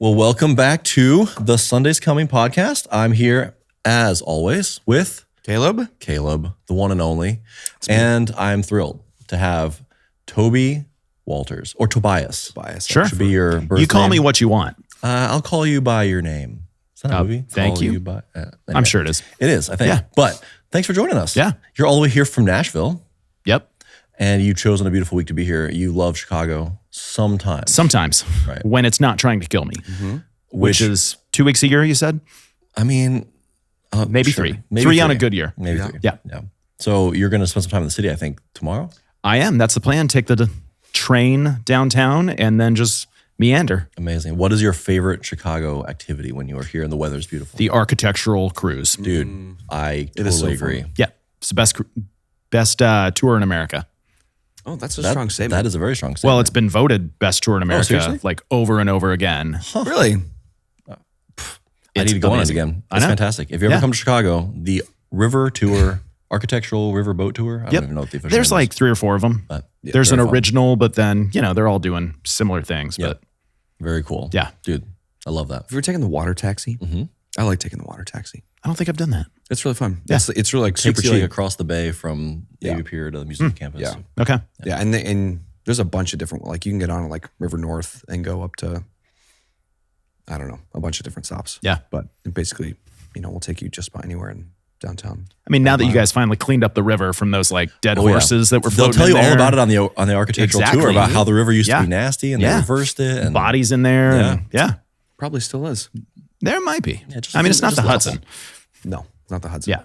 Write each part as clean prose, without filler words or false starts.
Well, welcome back to the Sunday's Coming podcast. I'm here, as always, with Kaleb, the one and only. And I'm thrilled to have Toby Walters, or Tobias. Sure. Should be your birth You call name. me what you want. I'll call you by your name. Is that a movie? Thank Call you. by, anyway. I'm sure it is. It is, I think. Yeah. But thanks for joining us. Yeah. You're all the way here from Nashville, Yep. and you've chosen a beautiful week to be here. You love Chicago sometimes. Sometimes. Right. When it's not trying to kill me. Which is 2 weeks a year, you said? I mean, Maybe sure. three. Maybe Three on three. a good year. Maybe Yeah. three. Yeah. So you're going to spend some time in the city, I think, tomorrow? I am. That's the plan. Take the train downtown and then just meander. Amazing. What is your favorite Chicago activity when you are here and the weather's beautiful? The architectural cruise. Dude, I It is so totally fun. agree. Yeah. It's the best tour in America. Oh, that's a strong statement. That is a very strong statement. Well, it's been voted best tour in America seriously? like over and over again. Really? I need to go on it again. I It's know. fantastic. If you ever Yeah. come to Chicago, the river tour, architectural river boat tour, I Yep. don't even know what the official There's name is, like 3 or 4 of them. but There's an very fun. original, but then, they're all doing similar things. Yep. But Very cool. Yeah. Dude, I love that. Have you ever taken the water taxi? Mhm. I like taking the water taxi. I don't think I've done that. It's really fun. Yeah. It's really like super Takes you like cheap. across the bay from Navy Pier to the museum campus. Yeah. Okay. Yeah, and there's a bunch of different, like you can get on like River North and go up to, I don't know, a bunch of different stops. Yeah. But it basically, we'll take you just about anywhere in downtown. I mean, now that you guys finally cleaned up the river from those like dead Oh, yeah. horses that were They'll floating tell you in all there, about it on the architectural tour Exactly. about how the river used to Yeah. be nasty and they Yeah. reversed it. And bodies in there. Yeah. And yeah, Probably still is. there might be. Yeah, just- I mean, it's not just the a Hudson. No, it's not the Hudson. Yeah.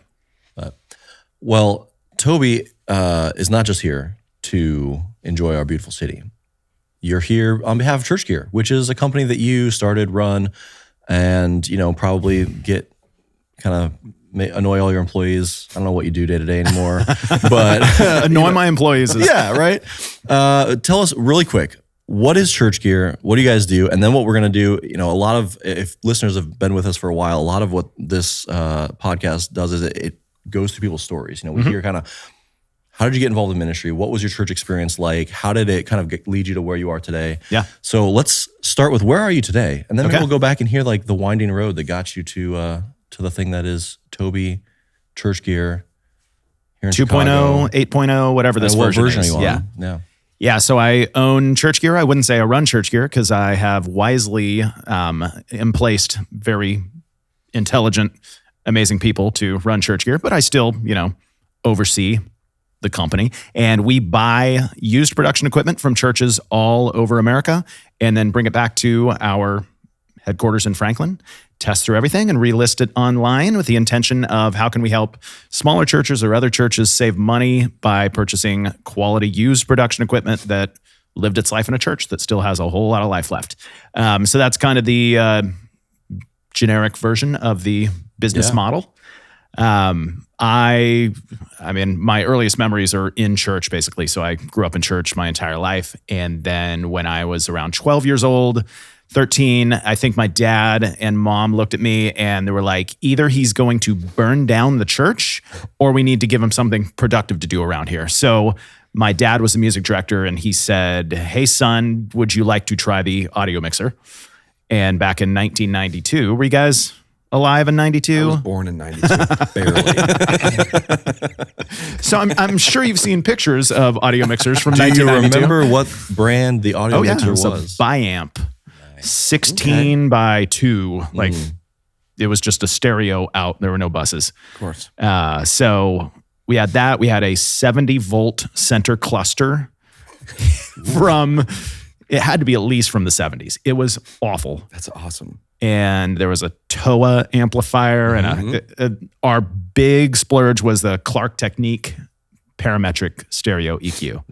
Well, Toby is not just here to enjoy our beautiful city. You're here on behalf of Church Gear, which is a company that you started, run, and probably get kind of annoy all your employees. I don't know what you do day to day anymore, but Annoy my employees. Is, yeah, right. Tell us really quick, what is Church Gear? What do you guys do? And then what we're going to do, a lot of, if listeners have been with us for a while, a lot of what this podcast does is it goes through people's stories. We hear kind of, how did you get involved in ministry? What was your church experience like? How did it kind of lead you to where you are today? Yeah. So let's start with, where are you today? And then maybe Okay. we'll go back and hear like the winding road that got you to the thing that is Toby Church Gear here in 2.0, 8.0, whatever this And what version version is. are you on? Yeah. Yeah. Yeah, so I own Church Gear. I wouldn't say I run Church Gear because I have wisely emplaced very intelligent, amazing people to run Church Gear, but I still, oversee the company. And we buy used production equipment from churches all over America and then bring it back to our headquarters in Franklin, test through everything and relist it online with the intention of how can we help smaller churches or other churches save money by purchasing quality used production equipment that lived its life in a church that still has a whole lot of life left. So that's kind of the generic version of the business model. I mean, my earliest memories are in church, basically. So I grew up in church my entire life. And then when I was around 12 years old, 13, I think my dad and mom looked at me and they were like, either he's going to burn down the church or we need to give him something productive to do around here. So my dad was a music director and he said, hey, son, would you like to try the audio mixer? And back in 1992, were you guys alive in 92? I was born in 92, barely. So I'm sure you've seen pictures of audio mixers from Do you 1992. remember what brand the audio Oh yeah, mixer it was was? a Biamp, 16 by 2. Like it was just a stereo out. There were no buses. Of course. So we had that. We had a 70 volt center cluster from. It had to be at least from the 70s. It was awful. That's awesome. And there was a TOA amplifier, and our big splurge was the Clark Technique parametric stereo EQ.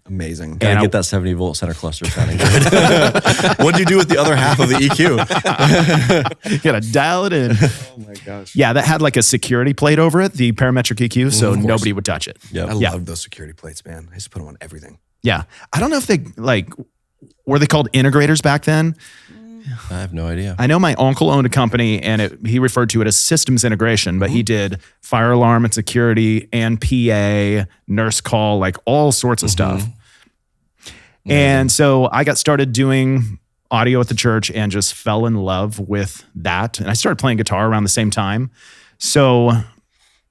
Amazing. Gotta And get that 70 volt center cluster sounding good. What'd you do with the other half of the EQ? You gotta dial it in. Oh my gosh. Yeah, that had like a security plate over it, the parametric EQ, so nobody would touch it. Yep. I Yeah. love those security plates, man. I used to put them on everything. Yeah. I don't know if they were they called integrators back then? I have no idea. I know my uncle owned a company and he referred to it as systems integration, but he did fire alarm and security and PA, nurse call, like all sorts of stuff. And so I got started doing audio at the church and just fell in love with that. And I started playing guitar around the same time. So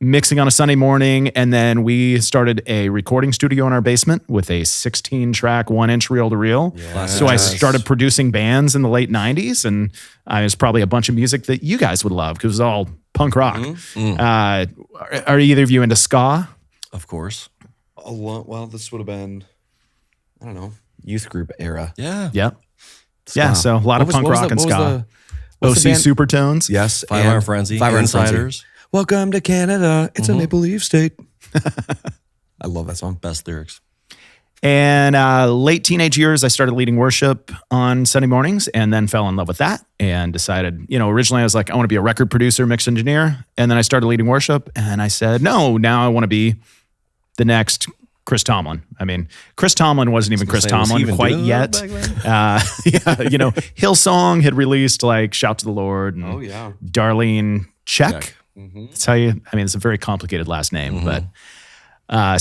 mixing on a Sunday morning, and then we started a recording studio in our basement with a 16-track, 1-inch reel-to-reel. Yes. So I started producing bands in the late 90s, and it was probably a bunch of music that you guys would love because it was all punk rock. Are either of you into ska? Of course. Well, this would have been, I don't know, youth group era. Yeah. Yep. Yeah, so a lot of punk rock and ska. OC Supertones. Yes. 5 Hour Frenzy. 5 Hour Insiders. Welcome to Canada. It's a maple leaf state. I love that song. Best lyrics. And late teenage years, I started leading worship on Sunday mornings and then fell in love with that and decided, originally I was like, I want to be a record producer, mix engineer. And then I started leading worship and I said, no, now I want to be the next Chris Tomlin. I mean, Chris Tomlin wasn't even Chris Tomlin quite yet. Hillsong had released like Shout to the Lord and Darlene Check. That's how it's a very complicated last name. But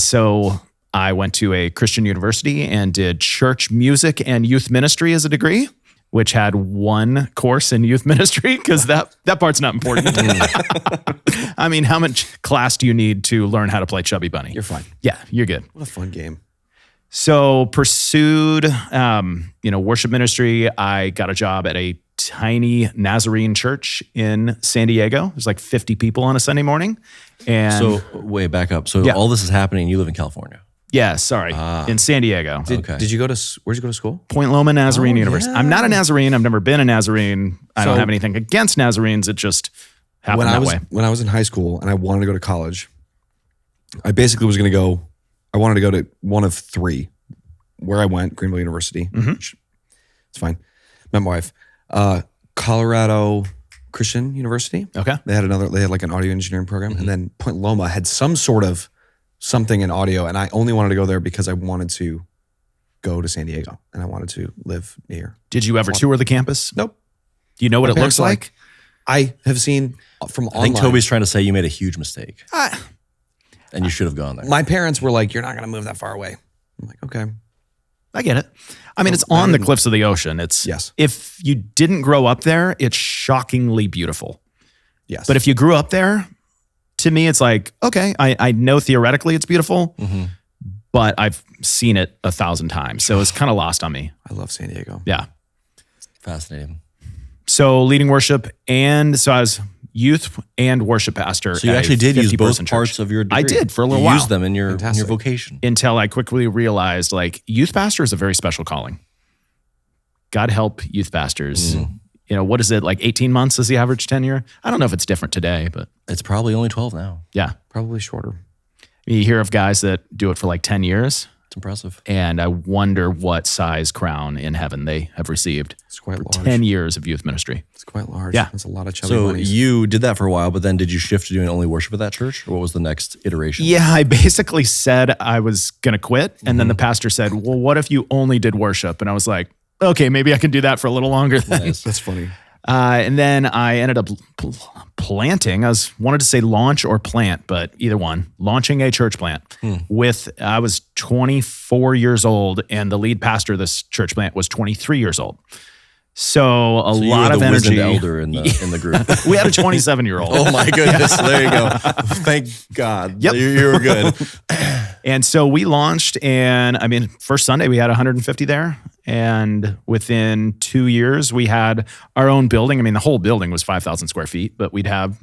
so I went to a Christian university and did church music and youth ministry as a degree, which had one course in youth ministry because that part's not important. I mean, how much class do you need to learn how to play Chubby Bunny? You're fine. Yeah, you're good. What a fun game. So pursued, worship ministry. I got a job at a tiny Nazarene church in San Diego. There's like 50 people on a Sunday morning. And So, wait, back up. So all this is happening, you live in California. yeah, sorry, in San Diego. Did you go to, where'd you go to school? Point Loma Nazarene University. I'm not a Nazarene. I've never been a Nazarene. I don't have anything against Nazarenes. It just happened that way. When I was in high school and I wanted to go to college, I basically was going to go, I wanted to go to one of 3 where I went, Greenville University. Which, it's fine. Met my wife. Colorado Christian University. Okay. They had like an audio engineering program. And then Point Loma had some sort of something in audio. And I only wanted to go there because I wanted to go to San Diego and I wanted to live near. Did you ever tour the campus? Nope. Do you know what it looks like? I have seen from online. I think Toby's trying to say you made a huge mistake. And you should have gone there. My parents were like, you're not going to move that far away. I'm like, okay. I get it. I mean, it's on the cliffs of the ocean. It's if you didn't grow up there, it's shockingly beautiful. Yes. But if you grew up there, to me, it's like, okay, I know theoretically it's beautiful, but I've seen it 1,000 times. So it's kind of lost on me. I love San Diego. Yeah. Fascinating. So leading worship, and so I was youth and worship pastor. So you actually did use both parts of your degree. I did for a little you while. Used them in your vocation. Until I quickly realized like youth pastor is a very special calling. God help youth pastors. What is it, like 18 months is the average tenure? I don't know if it's different today, but. It's probably only 12 now. Yeah. Probably shorter. You hear of guys that do it for like 10 years. It's impressive. And I wonder what size crown in heaven they have received. It's quite large. 10 years of youth ministry. It's quite large. Yeah. That's a lot of chubby So bunnies. you did that for a while, but then did you shift to doing only worship at that church? Or what was the next iteration? Yeah, I basically said I was going to quit. And then the pastor said, well, what if you only did worship? And I was like, okay, maybe I can do that for a little longer then. Nice. That's funny. And then I ended up planting. I wanted to say launch or plant, but either one. Launching a church plant. I was 24 years old, and the lead pastor of this church plant was 23 years old. So a lot of energy. You were the elder in the group. We had a 27-year-old. Oh my goodness! There you go. Thank God. Yep. You were good. And so we launched, and first Sunday we had 150 there. And within 2 years, we had our own building. The whole building was 5,000 square feet, but we'd have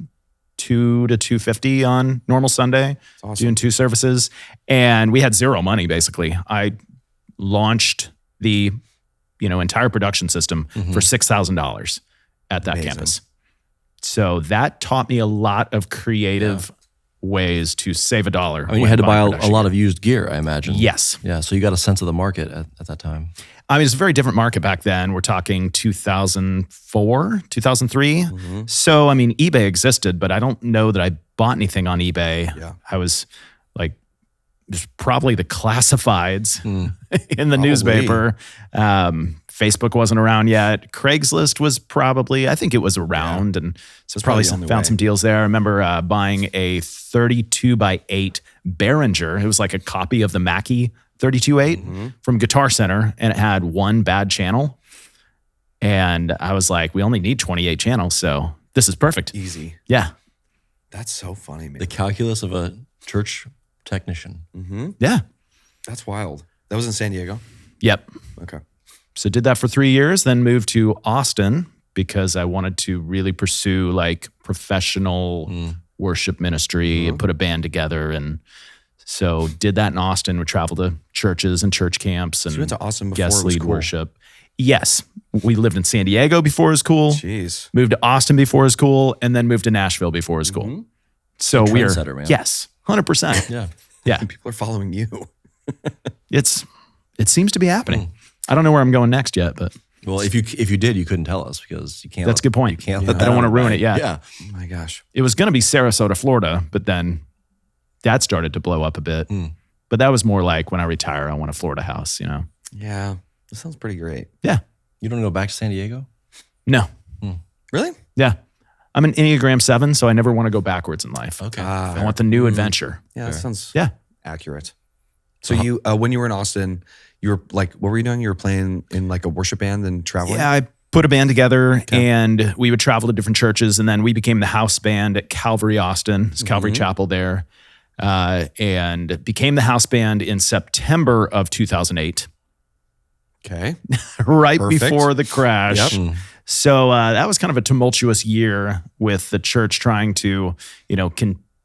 2 to 250 on normal Sunday, doing 2 services. And we had zero money, basically. I launched the entire production system for $6,000 at that campus. So that taught me a lot of creative ways to save $1. You had to buy a lot of used gear, I imagine. Yes. Yeah. So you got a sense of the market at that time. It's a very different market back then. We're talking 2004, 2003. So, eBay existed, but I don't know that I bought anything on eBay. Yeah. I was like, there's probably the classifieds in the newspaper. Facebook wasn't around yet. Craigslist was probably, I think it was around. And so probably found some deals there. I remember buying a 32x8 Behringer. It was like a copy of the Mackie 32.8 from Guitar Center, and it had one bad channel. And I was like, we only need 28 channels, so this is perfect. Easy. Yeah. That's so funny, man. The calculus of a church technician. Yeah. That's wild. That was in San Diego? Yep. Okay. So did that for 3 years, then moved to Austin because I wanted to really pursue like professional worship ministry and put a band together. And so did that in Austin. We traveled to churches and church camps and You went to Austin before guest it was lead cool. worship. Yes. We lived in San Diego before it was cool. Jeez. Moved to Austin before it was cool, and then moved to Nashville before it was cool. So we are, trendsetter, man. yes, 100%. Yeah. Yeah. People are following you. It seems to be happening. I don't know where I'm going next yet, but Well, if you did, you couldn't tell us because you can't. that's a good point. You can't. I let that don't want to out, ruin right? it yet. Yeah. Oh my gosh. It was going to be Sarasota, Florida, but then that started to blow up a bit. But that was more like when I retire, I want a Florida house, you know? Yeah. That sounds pretty great. Yeah. You don't go back to San Diego? No. Really? Yeah. I'm an Enneagram 7, so I never want to go backwards in life. Okay. I want the new adventure. Yeah, that sounds Yeah. accurate. So you, when you were in Austin, you were like, what were you doing? You were playing in like a worship band and traveling? Yeah, I put a band together and we would travel to different churches. And then we became the house band at Calvary Austin. It's Calvary Chapel there. And became the house band in September of 2008, Okay. right Perfect. before the crash. Yep. So that was kind of a tumultuous year with the church trying to,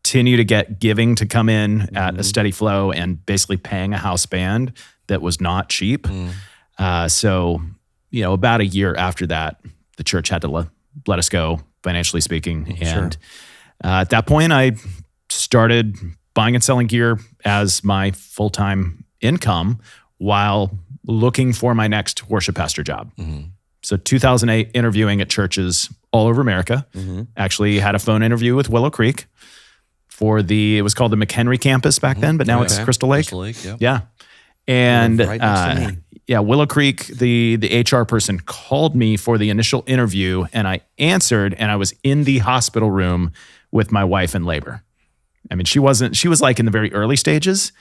continue to get giving to come in at a steady flow and basically paying a house band that was not cheap. So, about a year after that, the church had to let us go, financially speaking. And at that point, I started buying and selling gear as my full-time income while looking for my next worship pastor job. So 2008, interviewing at churches all over America. Actually had a phone interview with Willow Creek it was called the McHenry campus back then, but now it's Crystal Lake. Crystal Lake, yeah. Yeah. And Right next to me. Willow Creek, the HR person called me for the initial interview and I answered and I was in the hospital room with my wife in labor. I mean, she was like in the very early stages,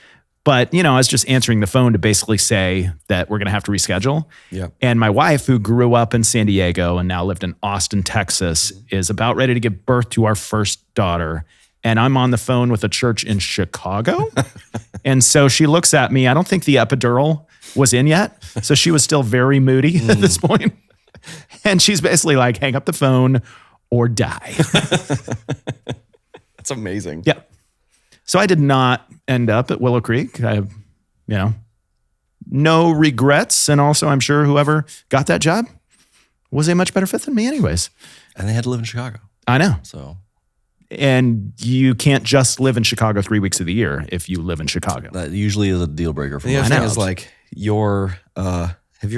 but I was just answering the phone to basically say that we're going to have to reschedule. Yep. And my wife, who grew up in San Diego and now lived in Austin, Texas, is about ready to give birth to our first daughter. And I'm on the phone with a church in Chicago. And so she looks at me. I don't think the epidural was in yet. So she was still very moody at this point. And she's basically like, hang up the phone or die. That's amazing. Yeah. So I did not end up at Willow Creek. I have, no regrets. And also I'm sure whoever got that job was a much better fit than me anyways. And they had to live in Chicago. I know. So And you can't just live in Chicago 3 weeks of the year if you live in Chicago. that usually is a deal breaker for The most other thing jobs. is like have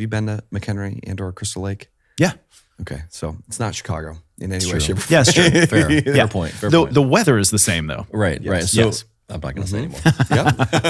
you been to McHenry and or Crystal Lake? Yeah. Okay. So it's not Chicago in any way, shape, or form. Yeah, it's true. Fair point. Fair point. The weather is the same though. Right. So Yes. I'm not going to say anymore.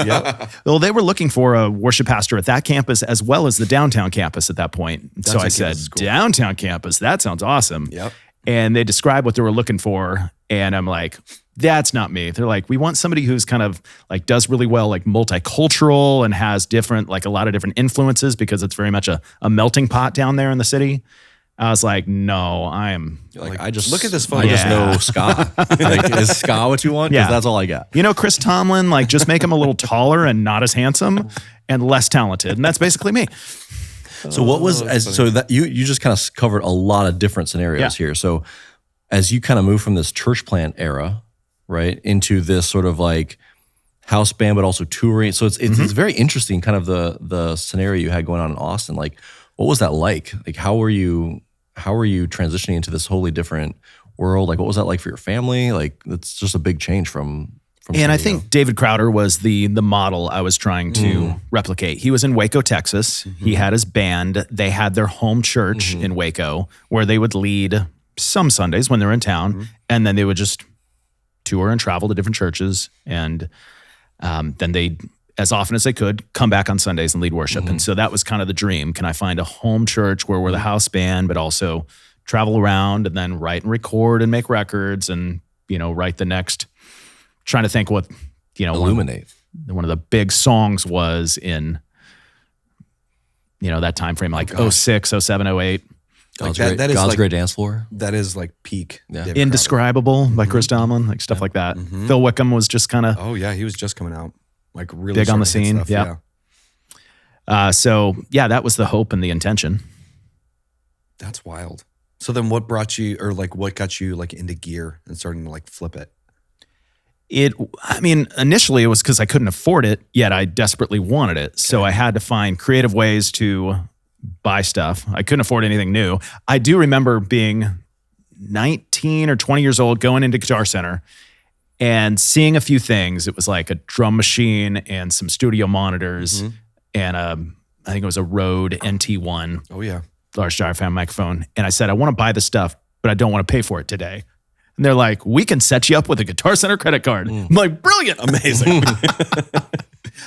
Yep. Well, they were looking for a worship pastor at that campus as well as the downtown campus at that point. So I Downtown said, campus is cool. downtown campus, that sounds awesome. Yep. And they described what they were looking for. And I'm like, that's not me. They're like, we want somebody who's kind of like does really well, like multicultural and has different, like a lot of different influences because it's very much a melting pot down there in the city. I was like, no, Like, I just look at this phone. I just Yeah. know ska. Like, is ska what you want? Because Yeah. that's all I got. Chris Tomlin, like just make him a little taller and not as handsome and less talented. And that's basically me. So what was so that you just kind of covered a lot of different scenarios here. So as you kind of move from this church plant era, right, into this sort of like house band, but also touring. So it's very interesting, kind of the scenario you had going on in Austin. Like, what was that like? Like, how were you transitioning into this wholly different world? Like, what was that like for your family? Like, it's just a big change from. And I think David Crowder was the model I was trying to replicate. He was in Waco, Texas. He had his band. They had their home church in Waco where they would lead some Sundays when they're in town. And then they would just tour and travel to different churches. And then they, as often as they could, come back on Sundays and lead worship. And so that was kind of the dream. Can I find a home church where we're the house band, but also travel around and then write and record and make records and, write the next... Trying to think what, Illuminate. one of the big songs was in that time frame, like 06, 07, 08. God's that is God's like- Great Dance Floor. That is like peak. Yeah. David Indescribable by Chris Tomlin, like stuff like that. Phil Wickham was just kind of Crowder. Oh yeah, he was just coming out, like really big on the starting to hit scene. stuff, So that was the hope and the intention. That's wild. So then what brought you, or like what got you like into gear and starting to like flip it? Initially it was because I couldn't afford it, yet I desperately wanted it. So I had to find creative ways to buy stuff. I couldn't afford anything new. I do remember being 19 or 20 years old, going into Guitar Center and seeing a few things. It was like a drum machine and some studio monitors and I think it was a Rode NT1. Oh yeah. Large diaphragm microphone. And I said, I want to buy the stuff, but I don't want to pay for it today. And they're like, we can set you up with a Guitar Center credit card. I'm like, brilliant. Amazing.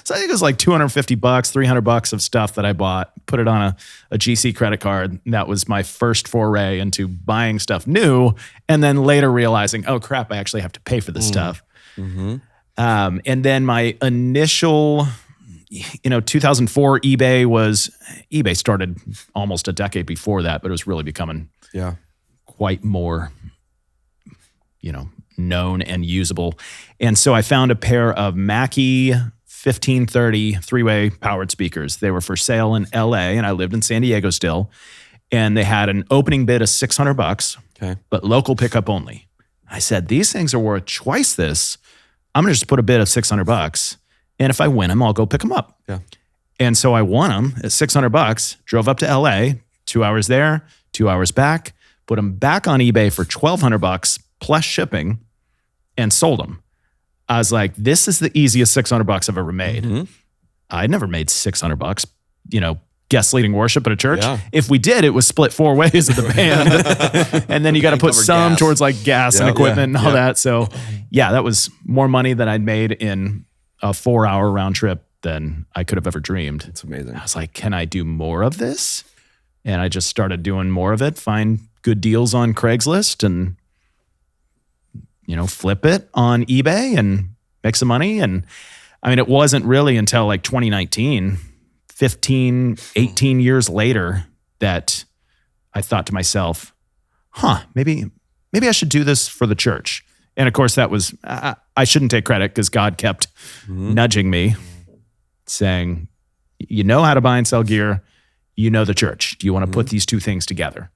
So I think it was like $250, $300 of stuff that I bought, put it on a GC credit card. And that was my first foray into buying stuff new. And then later realizing, oh crap, I actually have to pay for this stuff. And then my initial, 2004 eBay started almost a decade before that, but it was really becoming quite more, known and usable. And so I found a pair of Mackie 1530 three-way powered speakers. They were for sale in LA, and I lived in San Diego still. And they had an opening bid of $600, but local pickup only. I said, these things are worth twice this. I'm going to just put a bid of $600. And if I win them, I'll go pick them up. Yeah. And so I won them at $600, drove up to LA, 2 hours there, 2 hours back, put them back on eBay for $1,200 plus shipping and sold them. I was like, this is the easiest $600 I've ever made. I'd never made $600, guest leading worship at a church. Yeah. If we did, it was split 4 ways of the band. And then you got to put cover some gas. towards like gas and equipment and all that. So yeah, that was more money than I'd made in a 4-hour round trip than I could have ever dreamed. It's amazing. I was like, can I do more of this? And I just started doing more of it, find good deals on Craigslist and, flip it on eBay and make some money. And it wasn't really until like 2019, 15, 18 years later that I thought to myself, maybe I should do this for the church. And of course that was, I shouldn't take credit because God kept nudging me saying, you know how to buy and sell gear, the church. Do you want to put these two things together?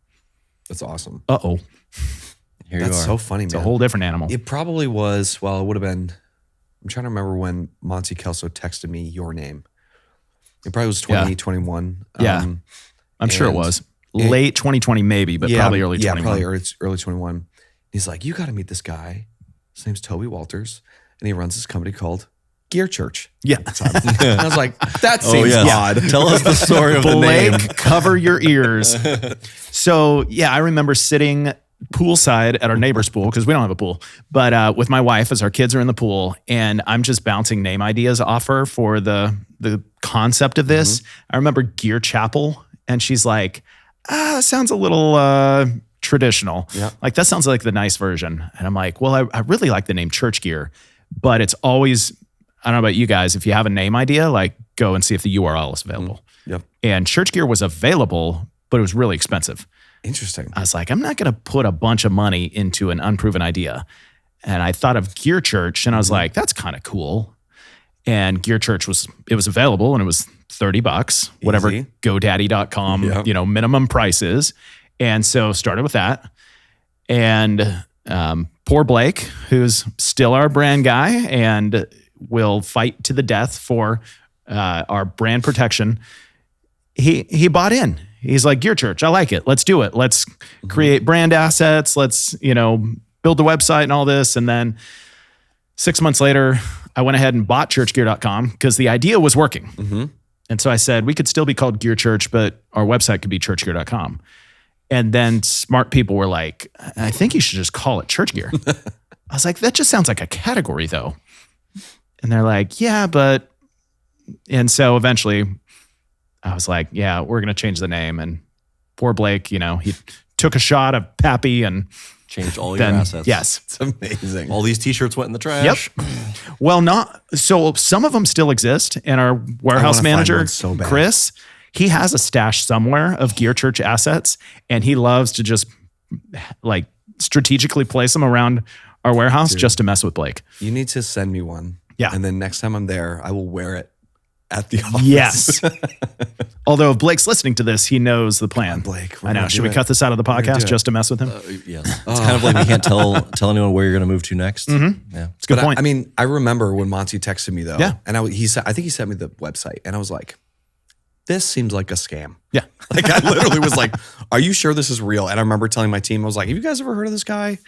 That's awesome. Uh-oh. Here That's you are. so funny, It's man. a whole different animal. It probably was, well, it would have been, I'm trying to remember when Monty Kelso texted me your name. It probably was 2021. Yeah. I'm sure it was. Late 2020 maybe, but probably early 21. Yeah, probably early 21. He's like, you got to meet this guy. His name's Toby Walters, and he runs this company called Gear Church. Yeah. And I was like, that seems odd. Tell us the story of the name. Blake, cover your ears. So yeah, I remember sitting poolside at our neighbor's pool, because we don't have a pool, but with my wife as our kids are in the pool, and I'm just bouncing name ideas off her for the concept of this. I remember Gear Chapel, and she's like, that sounds a little traditional. Yeah. Like that sounds like the nice version. And I'm like, well, I really like the name Church Gear, but it's always, I don't know about you guys, if you have a name idea, like go and see if the URL is available. Yep. And Church Gear was available, but it was really expensive. Interesting. I was like, I'm not going to put a bunch of money into an unproven idea. And I thought of Gear Church, and I was like, that's kind of cool. And Gear Church was available, and it was $30, whatever Easy. GoDaddy.com, minimum price is. And so started with that. And poor Blake, who's still our brand guy and will fight to the death for our brand protection, he bought in. He's like, Gear Church, I like it. Let's do it. Let's create brand assets. Let's, build the website and all this. And then 6 months later, I went ahead and bought churchgear.com because the idea was working. And so I said, we could still be called Gear Church, but our website could be churchgear.com. And then smart people were like, I think you should just call it Church Gear. I was like, that just sounds like a category though. And they're like, yeah, but, and so eventually I was like, yeah, we're going to change the name. And poor Blake, he took a shot of Pappy and Changed all then, your assets. yes. It's amazing. All these t-shirts went in the trash. Yep. Well, so some of them still exist. And our warehouse wanna find manager, one so bad. Chris, he has a stash somewhere of Gear Church assets, and he loves to just like strategically place them around our warehouse just to mess with Blake. You need to send me one. Yeah. And then next time I'm there, I will wear it at the office. Yes. Although if Blake's listening to this, he knows the plan. Blake, I know. Should we cut this out of the podcast just to mess with him? Yes. It's kind of like we can't tell anyone where you're going to move to next. Yeah. It's a good point. I mean, I remember when Monty texted me though. Yeah. And I think he sent me the website, and I was like, this seems like a scam. Yeah. Like I literally was like, are you sure this is real? And I remember telling my team, I was like, have you guys ever heard of this guy?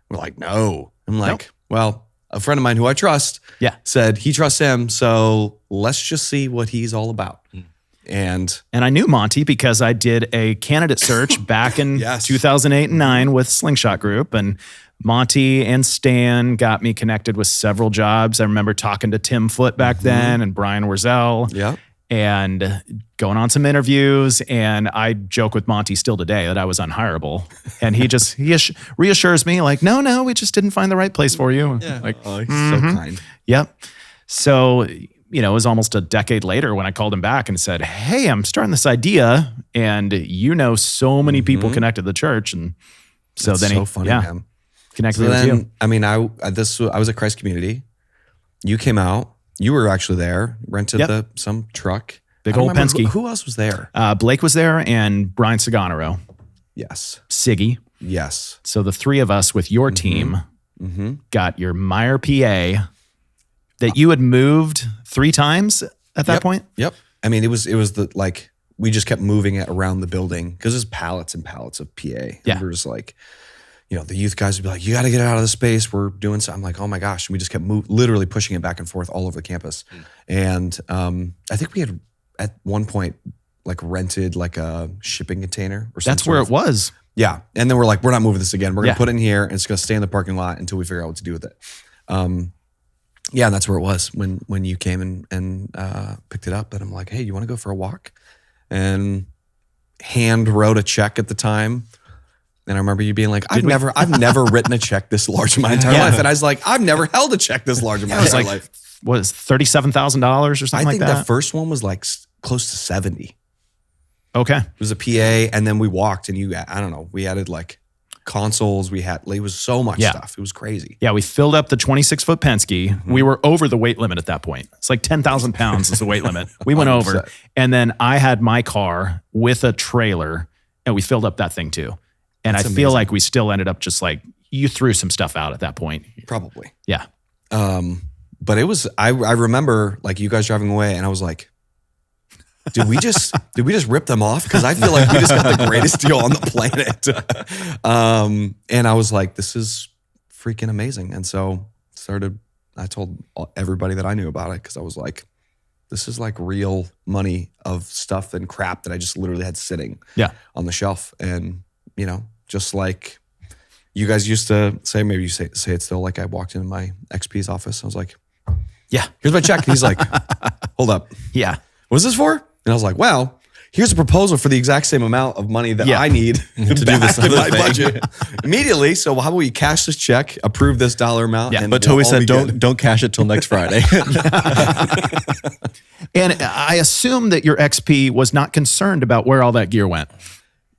We're like, no. I'm like, well, a friend of mine who I trust said he trusts him. So let's just see what he's all about. And I knew Monty because I did a candidate search back in 2008 and 9 with Slingshot Group, and Monty and Stan got me connected with several jobs. I remember talking to Tim Foote back then and Brian Wurzel. Yeah. And going on some interviews, and I joke with Monty still today that I was unhireable, and he reassures me like, no, we just didn't find the right place for you. Yeah. Like, he's so kind. Yep. So, you know, it was almost a decade later when I called him back and said, hey, I'm starting this idea, and you know, so many people connected to the church, and so That's then so funny, man. connected So with then, you. I mean, I was at Christ Community. You came out. You were actually there. Rented some truck. Big I don't old remember Penske. Who else was there? Blake was there, and Brian Saganaro, Yes. Siggy. Yes. So the three of us with your team got your Meyer PA that you had moved 3 times at that point. Yep. I mean, it was the like we just kept moving it around the building because there's pallets and pallets of PA. And Yeah. we were just like, you know, the youth guys would be like, you got to get out of the space. We're doing something. I'm like, oh my gosh. And we just kept literally pushing it back and forth all over the campus. And I think we had at one point like rented like a shipping container or something. That's where it was. Yeah. And then we're like, we're not moving this again. We're going to put it in here, and it's going to stay in the parking lot until we figure out what to do with it. Yeah, and that's where it was when you came and picked it up. And I'm like, hey, you want to go for a walk? And hand wrote a check at the time. And I remember you being like, I've never written a check this large in my entire life. And I was like, I've never held a check this large in my entire life. What is $37,000 or something like that? I think the first one was like close to 70. Okay. It was a PA, and then we walked, and I don't know, we added like consoles. It was so much stuff. It was crazy. Yeah, we filled up the 26-foot Penske. We were over the weight limit at that point. It's like 10,000 pounds is the weight limit. We went over. And then I had my car with a trailer, and we filled up that thing too. And I feel like we still ended up just like, you threw some stuff out at that point. Probably. Yeah. But it was, I remember like you guys driving away, and I was like, did we just rip them off? Because I feel like we just got the greatest deal on the planet. And I was like, this is freaking amazing. And so I told everybody that I knew about it, because I was like, this is like real money of stuff and crap that I just literally had sitting on the shelf. And, you know, just like you guys used to say, maybe you say it still, like I walked into my XP's office. I was like, yeah, here's my check. And he's like, hold up. Yeah. What's this for? And I was like, well, here's a proposal for the exact same amount of money that I need to do this in my budget immediately. So how about we cash this check, approve this dollar amount? Yeah, but Toby said, don't cash it till next Friday. And I assume that your XP was not concerned about where all that gear went.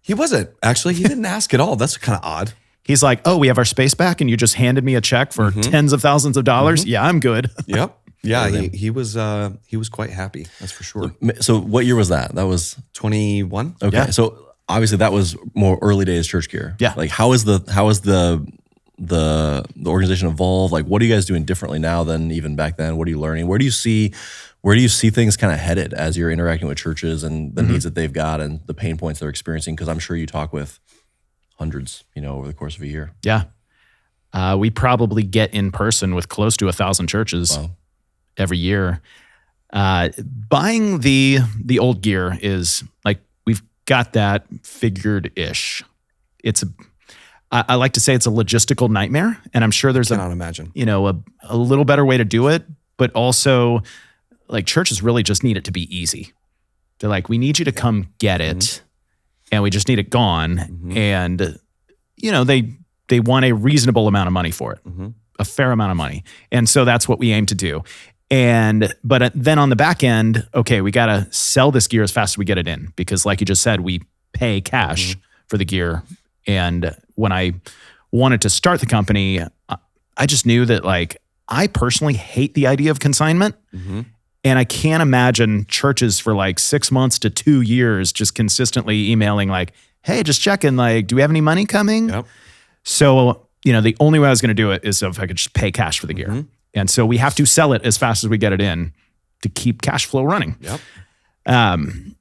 He wasn't. Actually, he didn't ask at all. That's kind of odd. He's like, oh, we have our space back, and you just handed me a check for tens of thousands of dollars. Yeah, I'm good. Yep. Yeah, he was quite happy. That's for sure. So what year was that? That was 21. Okay. Yeah. So obviously that was more early days church gear. Yeah. Like how is the organization evolved? Like what are you guys doing differently now than even back then? What are you learning? Where do you see things kind of headed as you're interacting with churches and the needs that they've got and the pain points they're experiencing? Because I'm sure you talk with hundreds, over the course of a year. Yeah. We probably get in person with close to 1,000 churches every year. Buying the old gear is like, we've got that figured-ish. I like to say it's a logistical nightmare, and I'm sure there's cannot imagine. A little better way to do it, but also like churches really just need it to be easy. They're like, we need you to come get it, and we just need it gone. And, they want a reasonable amount of money for it, a fair amount of money. And so that's what we aim to do. But then on the back end, okay, we got to sell this gear as fast as we get it in, because like you just said, we pay cash for the gear. And when I wanted to start the company, I just knew that like, I personally hate the idea of consignment. And I can't imagine churches for like 6 months to 2 years just consistently emailing like, hey, just checking, like, do we have any money coming? Yep. So, the only way I was going to do it is if I could just pay cash for the gear. And so we have to sell it as fast as we get it in to keep cash flow running. Yep.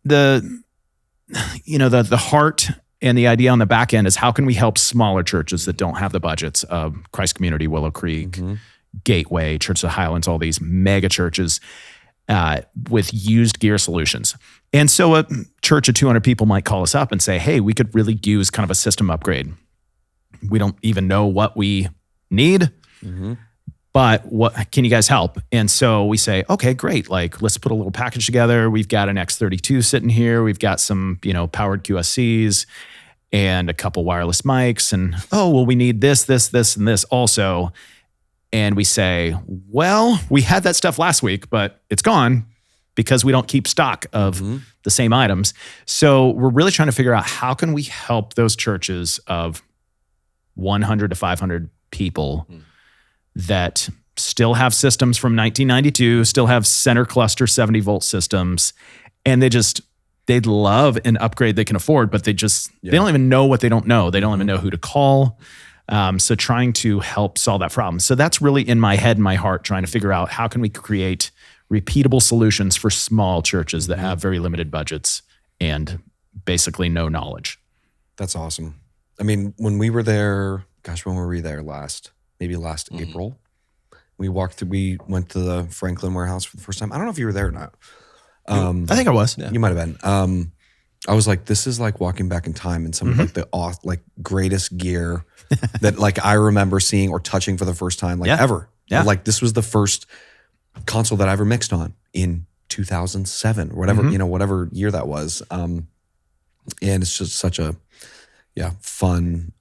The heart and the idea on the back end is how can we help smaller churches that don't have the budgets of Christ Community, Willow Creek, Gateway, Church of the Highlands, all these mega churches with used gear solutions. And so a church of 200 people might call us up and say, hey, we could really use kind of a system upgrade. We don't even know what we need, but what can you guys help? And so we say, okay, great. Like, let's put a little package together. We've got an X32 sitting here. We've got some, powered QSCs and a couple wireless mics. And, we need this, and this also. And we say, well, we had that stuff last week, but it's gone because we don't keep stock of the same items. So we're really trying to figure out how can we help those churches of 100 to 500 people that still have systems from 1992, still have center cluster 70 volt systems. And they'd love an upgrade they can afford, but they don't even know what they don't know. They don't even know who to call. So trying to help solve that problem. So that's really in my head and my heart, trying to figure out how can we create repeatable solutions for small churches that have very limited budgets and basically no knowledge. That's awesome. I mean, when we were there, when were we there last? Maybe last April. We went to the Franklin warehouse for the first time. I don't know if you were there or not. I think I was. You might have been. I was like, this is like walking back in time and some of like the greatest gear that like I remember seeing or touching for the first time ever. Yeah. Like this was the first console that I ever mixed on in 2007 or whatever, whatever year that was. And it's just such a fun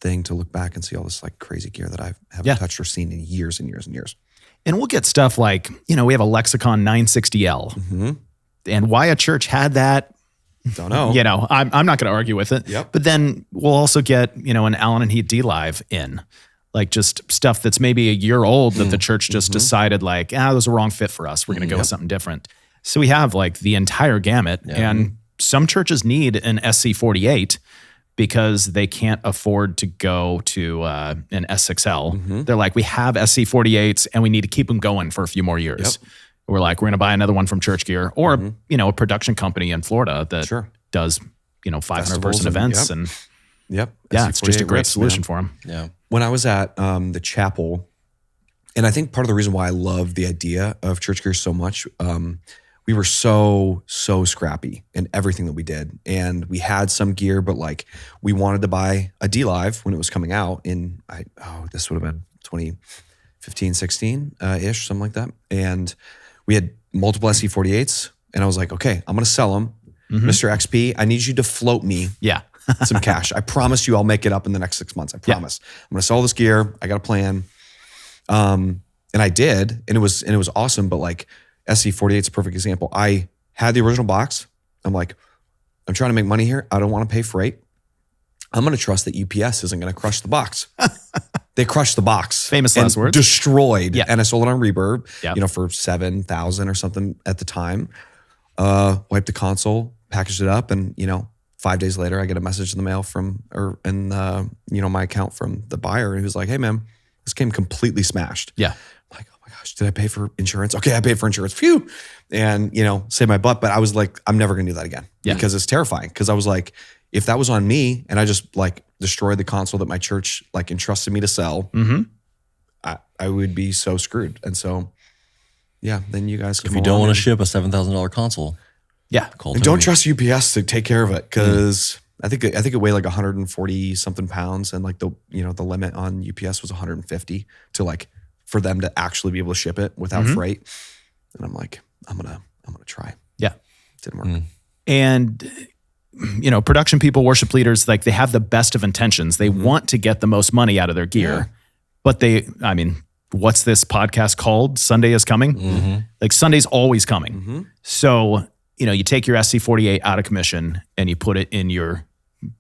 thing to look back and see all this like crazy gear that I haven't touched or seen in years and years and years. And we'll get stuff like, we have a Lexicon 960L. And why a church had that, don't know. I'm not going to argue with it. Yep. But then we'll also get, an Allen and Heath D-Live in. Like just stuff that's maybe a year old that the church just decided like, those are a wrong fit for us. We're going to go with something different. So we have like the entire gamut. And some churches need an SC48 because they can't afford to go to an S6L. They're like, we have SC48s and we need to keep them going for a few more years. Yep. We're like, we're going to buy another one from Church Gear or, a production company in Florida that does, 500 person events. And it's just a great solution for them. Yeah. When I was at the chapel, and I think part of the reason why I love the idea of Church Gear so much, we were so scrappy in everything that we did. And we had some gear, but like we wanted to buy a D-Live when it was coming out in, this would have been 2015, 16-ish, something like that. And we had multiple SC48s, and I was like, okay, I'm going to sell them. Mr. XP, I need you to float me some cash. I promise you I'll make it up in the next 6 months. I promise. I'm going to sell this gear. I got a plan. And I did, and it was awesome, but like SC48 is a perfect example. I had the original box. I'm like, I'm trying to make money here. I don't want to pay freight. I'm going to trust that UPS isn't going to crush the box. They crushed the box. Famous last words. Destroyed. Yeah. And I sold it on Reverb, for $7,000 or something at the time. Wiped the console, packaged it up, and 5 days later, I get a message in the mail my account from the buyer, and he was like, "Hey, man, this came completely smashed." Yeah. I'm like, oh my gosh, did I pay for insurance? Okay, I paid for insurance. Phew. And saved my butt. But I was like, I'm never gonna do that again because it's terrifying. Because I was like, if that was on me and I just like destroyed the console that my church like entrusted me to sell, I would be so screwed. And so, then you guys. If you don't want to ship a $7,000 console, call and don't trust UPS to take care of it because I think it weighed like 140 something pounds, and like the limit on UPS was 150 to like for them to actually be able to ship it without freight. And I'm like, I'm gonna try. Yeah, didn't work. And production people, worship leaders, like they have the best of intentions. They want to get the most money out of their gear, but what's this podcast called? Sunday is coming. Like Sunday's always coming. So, you take your SC48 out of commission and you put it in your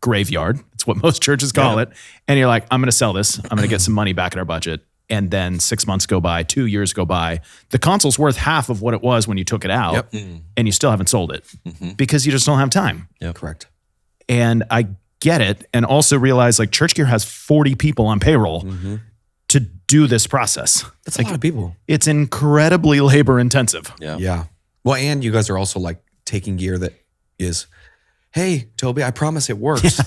graveyard. It's what most churches call it. And you're like, I'm going to sell this. I'm going to get some money back in our budget. And then 6 months go by, 2 years go by. The console's worth half of what it was when you took it out, and you still haven't sold it because you just don't have time. Correct. And I get it. And also realize like Church Gear has 40 people on payroll to do this process. That's a lot of people. It's incredibly labor intensive. Yeah. Well, and you guys are also like taking gear that is, hey, Toby, I promise it works.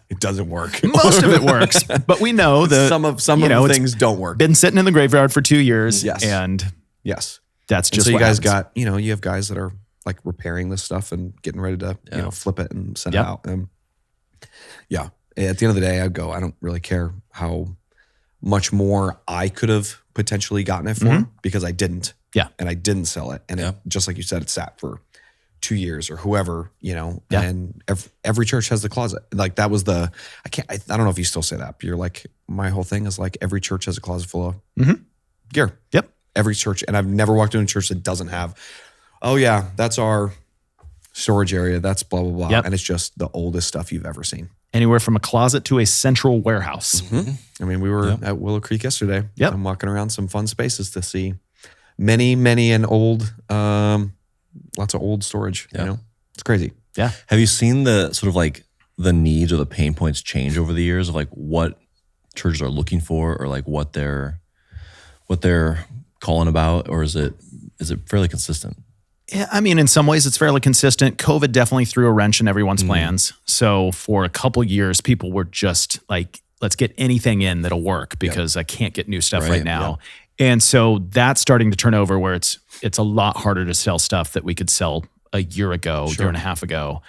It doesn't work. Most of it works, but we know that some of the things don't work. Been sitting in the graveyard for 2 years. Yes. And yes, that's just so you what guys happens. got, you have guys that are like repairing this stuff and getting ready to, flip it and send it out. Yeah. At the end of the day, I don't really care how much more I could have potentially gotten it for because I didn't. Yeah. And I didn't sell it. And it, just like you said, it sat for 2 years or whoever, and every church has the closet. Like that was I don't know if you still say that, but you're like, my whole thing is like every church has a closet full of gear. Yep. Every church. And I've never walked into a church that doesn't have, oh yeah, that's our storage area. That's blah, blah, blah. Yep. And it's just the oldest stuff you've ever seen. Anywhere from a closet to a central warehouse. I mean, we were at Willow Creek yesterday. Yep. I'm walking around some fun spaces to see many and old, lots of old storage, it's crazy. Yeah. Have you seen the sort of like the needs or the pain points change over the years of like what churches are looking for or like what they're calling about, or is it fairly consistent? Yeah, I mean, in some ways it's fairly consistent. COVID definitely threw a wrench in everyone's plans. So for a couple years, people were just like, let's get anything in that'll work because I can't get new stuff right now. And so that's starting to turn over where it's a lot harder to sell stuff that we could sell a year ago, year and a half ago,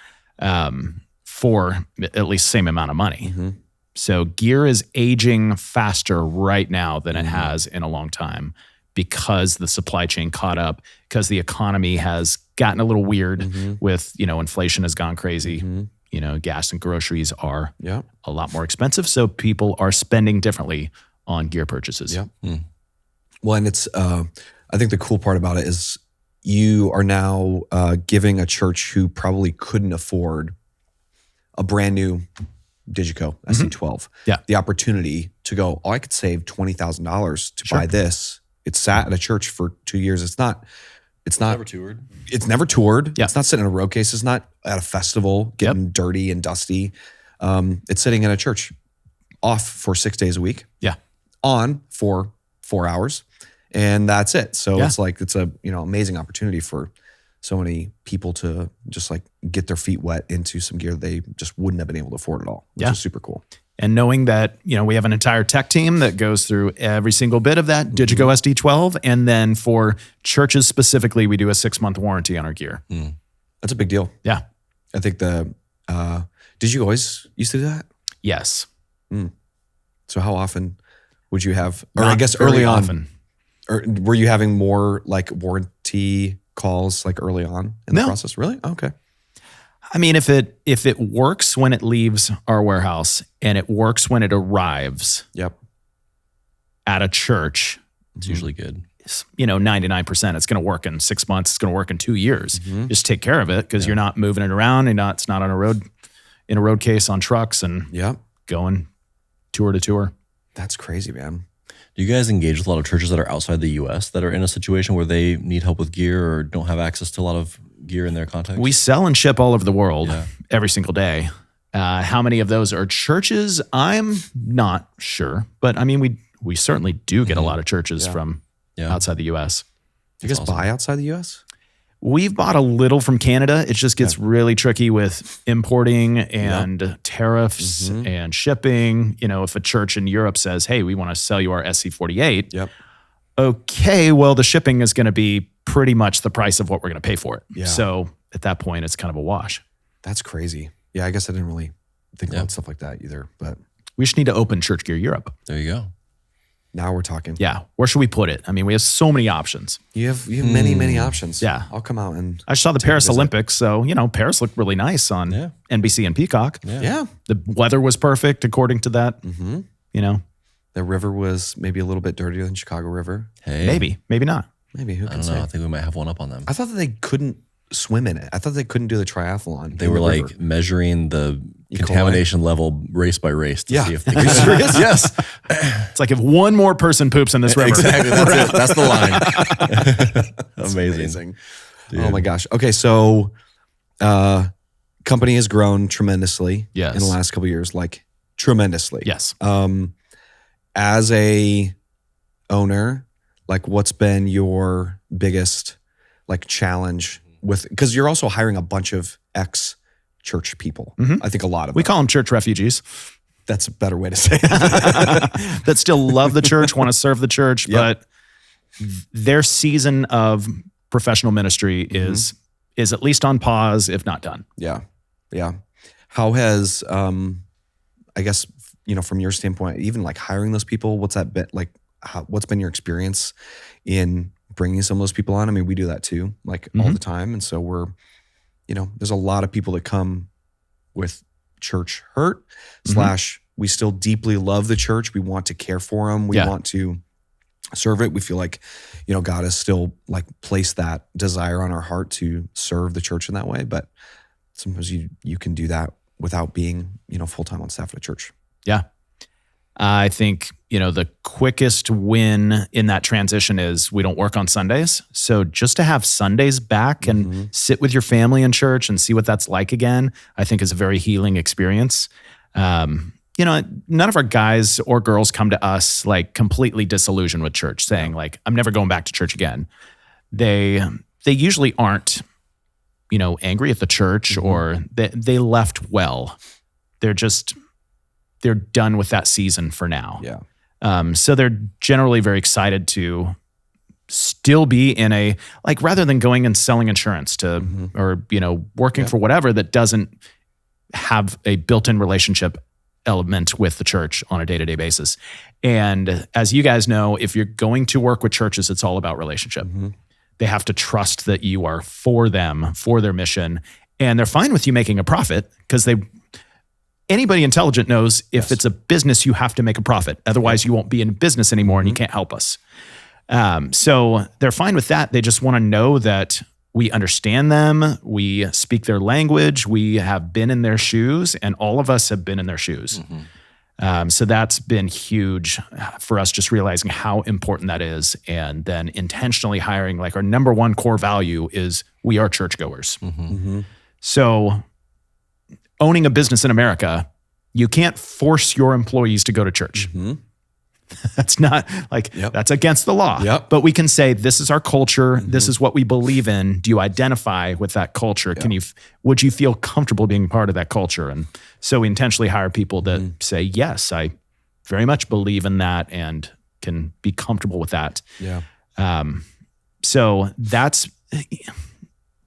for at least the same amount of money. So gear is aging faster right now than it has in a long time because the supply chain caught up, because the economy has gotten a little weird with, inflation has gone crazy. Gas and groceries are a lot more expensive. So people are spending differently on gear purchases. Well, and it's, I think the cool part about it is you are now giving a church who probably couldn't afford a brand new Digico SC12 the opportunity to go, I could save $20,000 to buy this. It's sat at a church for 2 years. It's not Never toured. It's never toured. It's not sitting in a road case. It's not at a festival getting dirty and dusty. It's sitting in a church off for 6 days a week. On for 4 hours. And that's it. So it's like, it's a, amazing opportunity for so many people to just like get their feet wet into some gear they just wouldn't have been able to afford at all, which is super cool. And knowing that, we have an entire tech team that goes through every single bit of that Digico SD12. And then for churches specifically, we do a 6-month warranty on our gear. That's a big deal. Yeah. I think did you always used to do that? Yes. So how often would you have, or Not I guess very early on, often. or were you having more like warranty calls like early on in the process? Really? Okay. I mean, if it works when it leaves our warehouse and it works when it arrives at a church, It's usually good. 99% it's going to work in 6 months. It's going to work in 2 years. Just take care of it because you're not moving it around and it's not on in a road case on trucks and going tour to tour. That's crazy, man. Do you guys engage with a lot of churches that are outside the U.S. that are in a situation where they need help with gear or don't have access to a lot of gear in their context? We sell and ship all over the world every single day. How many of those are churches? I'm not sure, but I mean, we certainly do get a lot of churches from outside the U.S. Do you guys buy outside the U.S.? We've bought a little from Canada. It just gets really tricky with importing and tariffs and shipping. If a church in Europe says, hey, we want to sell you our SC48. Okay, well, the shipping is going to be pretty much the price of what we're going to pay for it. So at that point, it's kind of a wash. That's crazy. Yeah, I guess I didn't really think about stuff like that either. But we just need to open Church Gear Europe. There you go. Now we're talking. Yeah. Where should we put it? I mean, we have so many options. You have many options. Yeah. I'll come out and I saw the Paris Olympics. So, Paris looked really nice on NBC and Peacock. Yeah. The weather was perfect according to that. They The river was maybe a little bit dirtier than Chicago River. Hey, Maybe not. Maybe, who I can don't say? know. I think we might have one up on them. I thought that they couldn't swim in it. I thought they couldn't do the triathlon. They in were the like river. measuring the coli? contamination level race by race to Yeah. see if they Are you serious? Yes, It's like if one more person poops in this river. exactly. That's it. That's the line. Amazing. Dude. Oh my gosh. Okay, so company has grown tremendously Yes. in the last couple of years, like tremendously. Yes. As a owner, like what's been your biggest like challenge with, because you're also hiring a bunch of ex-church people. I think a lot of We them. call them church refugees That's a better way to say it. that still love the church, want to serve the church, Yep. but their season of professional ministry is at least on pause, if not done. Yeah. Yeah. How has, I guess, from your standpoint, even like hiring those people, what's that been like? What's been your experience in bringing some of those people on? I mean, we do that too, like all the time. And so we're, there's a lot of people that come with church hurt / we still deeply love the church. We want to care for them. We want to serve it. We feel like, God has still like placed that desire on our heart to serve the church in that way. But sometimes you can do that without being, full-time on staff at a church. Yeah. I think, the quickest win in that transition is we don't work on Sundays. So just to have Sundays back and sit with your family in church and see what that's like again, I think is a very healing experience. None of our guys or girls come to us like completely disillusioned with church, saying like, I'm never going back to church again. They usually aren't, angry at the church or they left well. They're done with that season for now. Yeah. So they're generally very excited to still be in a, like, rather than going and selling insurance to, or, working for whatever that doesn't have a built-in relationship element with the church on a day-to-day basis. And as you guys know, if you're going to work with churches, it's all about relationship. They have to trust that you are for them, for their mission, and they're fine with you making a profit because anybody intelligent knows if it's a business, you have to make a profit. Otherwise, you won't be in business anymore and you can't help us. So they're fine with that. They just want to know that we understand them. We speak their language. We have been in their shoes, and all of us have been in their shoes. So that's been huge for us, just realizing how important that is. And then intentionally hiring, like our number one core value is we are churchgoers. So owning a business in America, you can't force your employees to go to church. That's not like, that's against the law. But we can say, this is our culture. This is what we believe in. Do you identify with that culture? Would you feel comfortable being part of that culture? And so we intentionally hire people that say, yes, I very much believe in that and can be comfortable with that. So that's,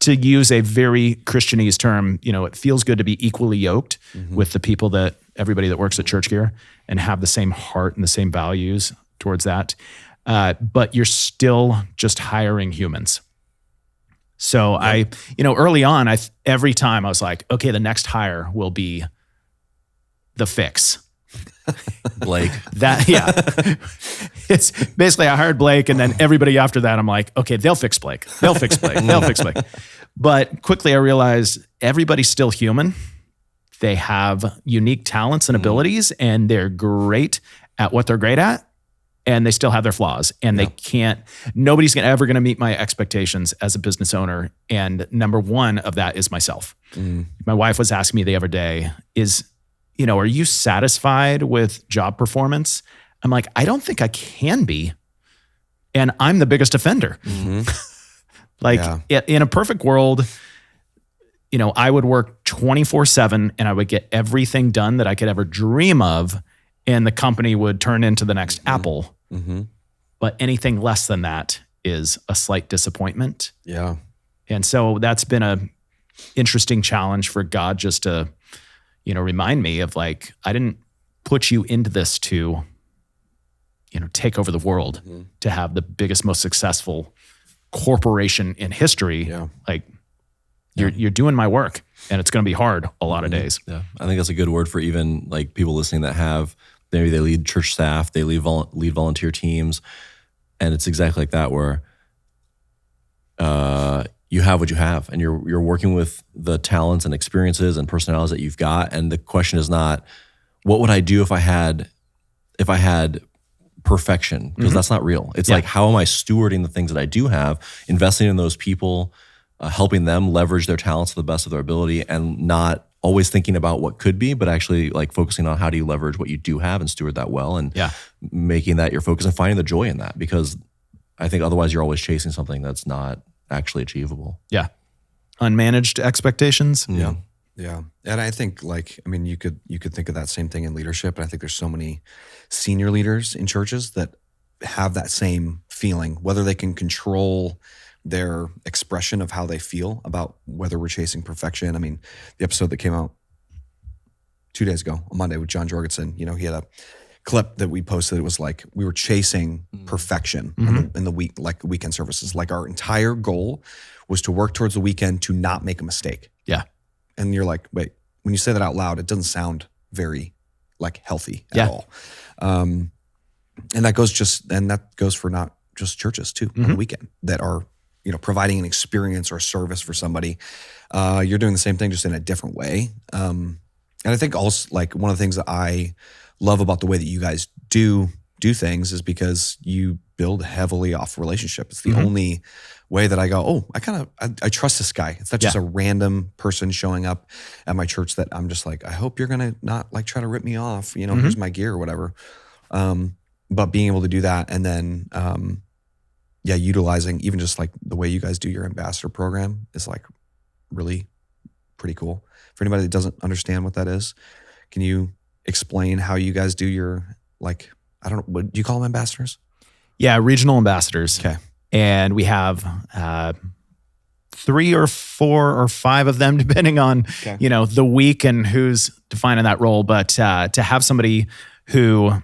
to use a very Christianese term, it feels good to be equally yoked with the people everybody that works at Church Gear and have the same heart and the same values towards that. But you're still just hiring humans. So early on, every time I was like, okay, the next hire will be the fix. Blake. It's basically I hired Blake, and then everybody after that, I'm like, okay, they'll fix Blake. They'll fix Blake. They'll fix Blake. But quickly I realized everybody's still human. They have unique talents and abilities, and they're great at what they're great at, and they still have their flaws. And nobody's ever going to meet my expectations as a business owner. And number one of that is myself. My wife was asking me the other day, are you satisfied with job performance? I'm like, I don't think I can be. And I'm the biggest offender. In a perfect world, I would work 24/7 and I would get everything done that I could ever dream of. And the company would turn into the next Apple. But anything less than that is a slight disappointment. And so that's been a interesting challenge for God just to, remind me of like, I didn't put you into this to, take over the world, to have the biggest, most successful corporation in history. Like you're doing my work, and it's going to be hard a lot of days. I think that's a good word for even like people listening that have maybe they lead church staff, they lead volunteer teams. And it's exactly like that, where you have what you have, and you're working with the talents and experiences and personalities that you've got. And the question is not, what would I do if I had perfection? Because that's not real. It's like, how am I stewarding the things that I do have, investing in those people, helping them leverage their talents to the best of their ability, and not always thinking about what could be, but actually like focusing on how do you leverage what you do have and steward that well, and making that your focus and finding the joy in that. Because I think otherwise you're always chasing something that's not actually achievable. Yeah. Unmanaged expectations. Yeah. Yeah. And I think you could think of that same thing in leadership. And I think there's so many senior leaders in churches that have that same feeling, whether they can control their expression of how they feel about whether we're chasing perfection. I mean, the episode that came out 2 days ago on Monday with John Jorgensen, he had a clip that we posted. It was like we were chasing perfection in the week, like weekend services. Like our entire goal was to work towards the weekend to not make a mistake. Yeah. And you're like, wait, when you say that out loud, it doesn't sound very like healthy at all. And that goes for not just churches too on the weekend that are, providing an experience or a service for somebody. You're doing the same thing, just in a different way. And I think also, like, one of the things that I love about the way that you guys do things is because you build heavily off relationship. It's the only way that I go, I trust this guy. It's not just a random person showing up at my church that I'm just like, I hope you're going to not like try to rip me off, here's my gear or whatever. But being able to do that, and then, utilizing even just like the way you guys do your ambassador program is like really pretty cool. For anybody that doesn't understand what that is, can you explain how you guys do your, like, I don't know, what do you call them, ambassadors? Yeah, regional ambassadors. Okay. And we have 3 or 4 or 5 of them, depending on, the week and who's defining that role. But to have somebody who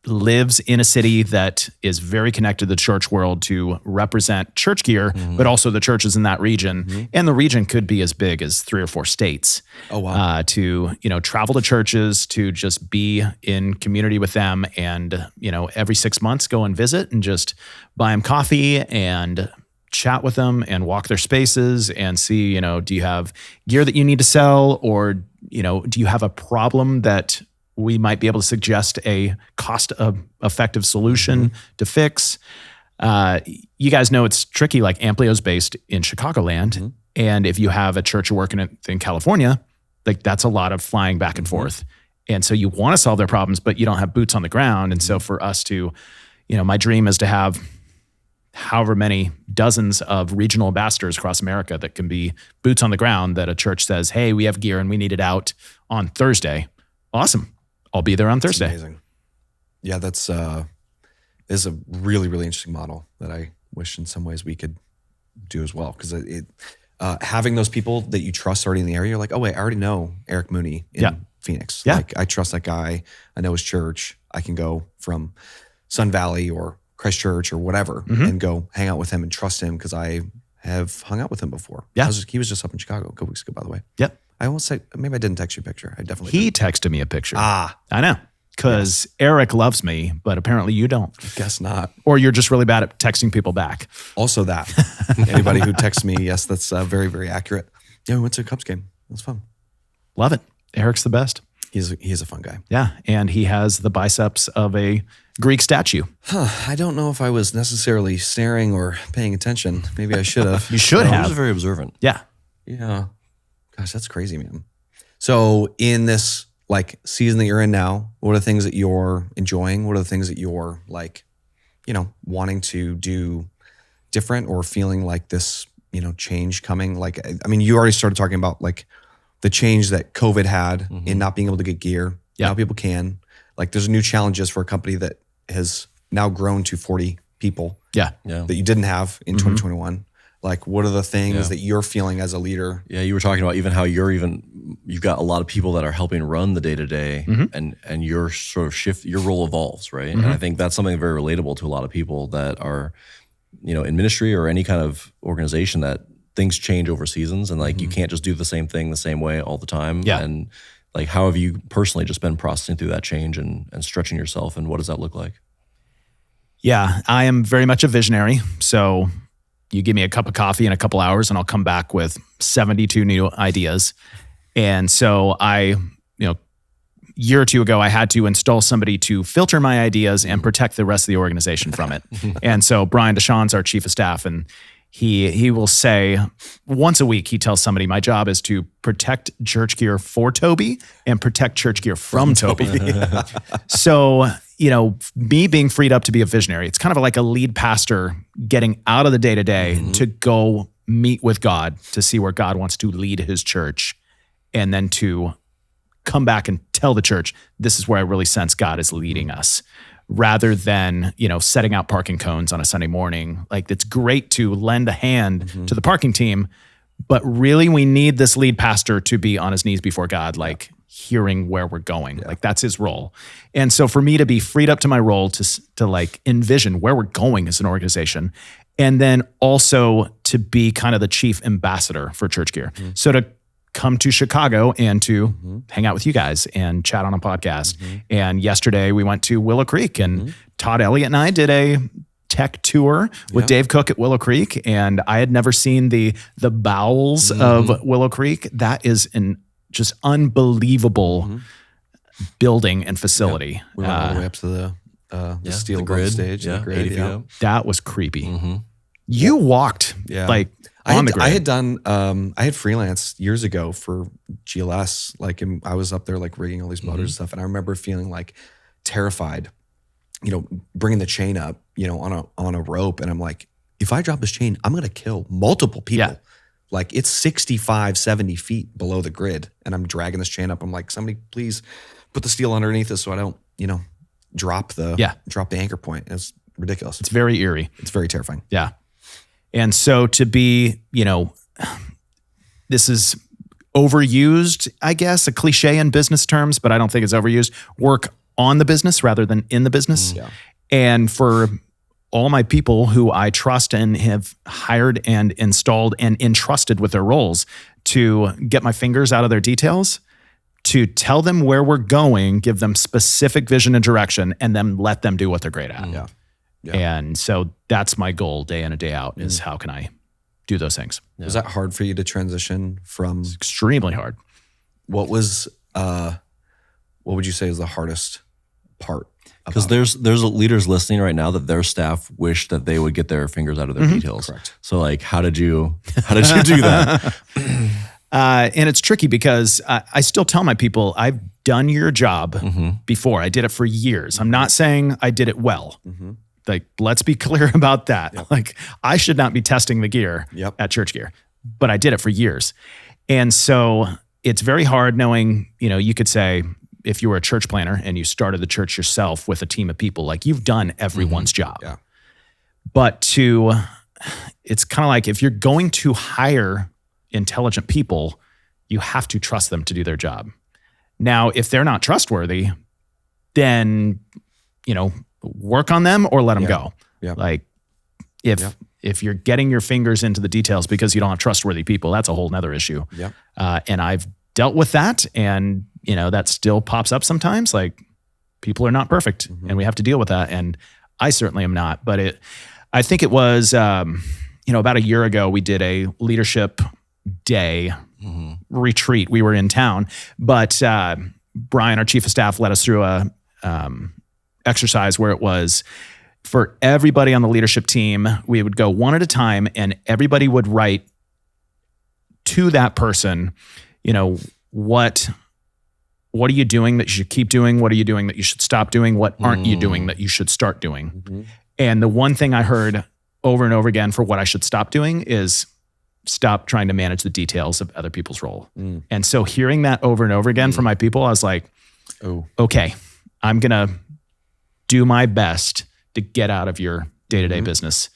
lives in a city that is very connected to the church world to represent church gear, but also the churches in that region. And the region could be as big as 3 or 4 states. Oh, wow. To, travel to churches, to just be in community with them, and, every 6 months go and visit and just buy them coffee and chat with them and walk their spaces and see, do you have gear that you need to sell, or, do you have a problem that we might be able to suggest a cost-effective solution to fix. You guys know it's tricky, like Amplio's based in Chicagoland. And if you have a church working in California, like that's a lot of flying back and forth. And so you want to solve their problems, but you don't have boots on the ground. And so for us to, my dream is to have however many dozens of regional ambassadors across America that can be boots on the ground, that a church says, hey, we have gear and we need it out on Thursday. Awesome. I'll be there on Thursday. That's amazing. Yeah, that's is a really, really interesting model that I wish in some ways we could do as well. Because having those people that you trust already in the area, you're like, oh wait, I already know Eric Mooney in Phoenix. Yeah. Like, I trust that guy. I know his church. I can go from Sun Valley or Christchurch or whatever and go hang out with him and trust him because I have hung out with him before. Yeah. He was just up in Chicago a couple weeks ago, by the way. Yep. I won't say, maybe I didn't text you a picture. I definitely He didn't. texted me a picture. I know. Because Eric loves me, but apparently you don't. guess not. Or you're just really bad at texting people back. Also that. Anybody who texts me, yes, that's very, very accurate. Yeah, we went to a Cubs game. It was fun. Love it. Eric's the best. He's a fun guy. Yeah, and he has the biceps of a Greek statue. I don't know if I was necessarily staring or paying attention. Maybe I should have. You should He have. was very observant. Yeah. Yeah. Gosh, that's crazy, man. So in this like season that you're in now, what are the things that you're enjoying? What are the things that you're like, wanting to do different or feeling like this, change coming? Like, I mean, you already started talking about like the change that COVID had in not being able to get gear. Yeah. Now people can. Like, there's new challenges for a company that has now grown to 40 people Yeah. that you didn't have in 2021. Like, what are the things that you're feeling as a leader? Yeah, you were talking about even how you've got a lot of people that are helping run the day-to-day and your sort of your role evolves, right? And I think that's something very relatable to a lot of people that are, in ministry or any kind of organization, that things change over seasons, and like you can't just do the same thing the same way all the time. Yeah. And Like, how have you personally just been processing through that change and stretching yourself, and what does that look like? Yeah, I am very much a visionary. So you give me a cup of coffee in a couple hours and I'll come back with 72 new ideas. And so year or two ago, I had to install somebody to filter my ideas and protect the rest of the organization from it. And so Brian Deshawn's our chief of staff, and he will say once a week, he tells somebody, my job is to protect church gear for Toby and protect church gear from Toby. So, me being freed up to be a visionary, it's kind of like a lead pastor getting out of the day-to-day to go meet with God, to see where God wants to lead his church, and then to come back and tell the church, this is where I really sense God is leading us, rather than, setting out parking cones on a Sunday morning. Like, it's great to lend a hand to the parking team, but really we need this lead pastor to be on his knees before God, like hearing where we're going. Like, that's his role. And so for me to be freed up to my role to like envision where we're going as an organization, and then also to be kind of the chief ambassador for church gear. So to come to Chicago and to hang out with you guys and chat on a podcast. And yesterday we went to Willow Creek, and Todd Elliott and I did a tech tour with Dave Cook at Willow Creek. And I had never seen the bowels of Willow Creek. That is an just unbelievable building and facility. We went all the way up to the steel grid stage. Yeah, the grid, 80 feet up. That was creepy. You walked like I on the grid. I had done, I had freelance years ago for GLS, and I was up there like rigging all these motors and stuff. And I remember feeling like terrified, bringing the chain up, on a rope. And I'm like, if I drop this chain, I'm going to kill multiple people. Yeah. Like, it's 65, 70 feet below the grid. And I'm dragging this chain up. I'm like, somebody please put the steel underneath this so I don't, drop the anchor point. It's ridiculous. It's very eerie. It's very terrifying. Yeah. And so to be, this is overused, I guess, a cliche in business terms, but I don't think it's overused. Work on the business rather than in the business. Yeah. And for all my people who I trust and have hired and installed and entrusted with their roles to get my fingers out of their details, to tell them where we're going, give them specific vision and direction, and then let them do what they're great at. Yeah. And so that's my goal day in and day out, is how can I do those things? Was that hard for you to transition from? Extremely hard. What was, what would you say is the hardest part? Because there's leaders listening right now that their staff wish that they would get their fingers out of their details. Correct. So like, how did you do that? And it's tricky because I still tell my people, I've done your job before. I did it for years. I'm not saying I did it well. Like, let's be clear about that. Yep. Like, I should not be testing the gear at Church Gear, but I did it for years. And so it's very hard knowing, you could say, if you were a church planner and you started the church yourself with a team of people, like, you've done everyone's job. Yeah. But it's kind of like, if you're going to hire intelligent people, you have to trust them to do their job. Now, if they're not trustworthy, then, work on them or let them go. Yeah. Like, if you're getting your fingers into the details because you don't have trustworthy people, that's a whole nother issue. Yeah. And I've dealt with that, and that still pops up sometimes. Like, people are not perfect, and we have to deal with that. And I certainly am not. But I think it was about a year ago, we did a leadership day retreat. We were in town, but Brian, our chief of staff, led us through a exercise where it was for everybody on the leadership team. We would go one at a time, and everybody would write to that person, what are you doing that you should keep doing? What are you doing that you should stop doing? What aren't you doing that you should start doing? And the one thing I heard over and over again for what I should stop doing is stop trying to manage the details of other people's role. And so hearing that over and over again from my people, I was like, okay, I'm going to do my best to get out of your day-to-day business.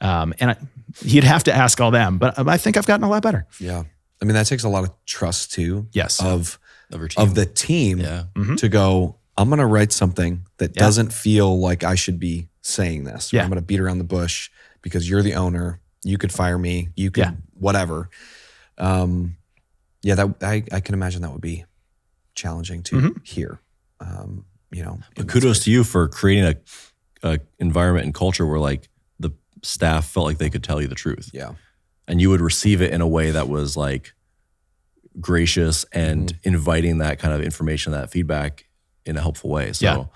You'd have to ask all them, but I think I've gotten a lot better. Yeah. I mean, that takes a lot of trust too. Yes. Of your team. of the team to go, I'm going to write something that doesn't feel like I should be saying this. Or I'm going to beat around the bush because you're the owner. You could fire me. You could whatever. I can imagine that would be challenging to hear. But kudos to you for creating a environment and culture where like the staff felt like they could tell you the truth. Yeah. And you would receive it in a way that was like gracious and inviting that kind of information, that feedback in a helpful way. So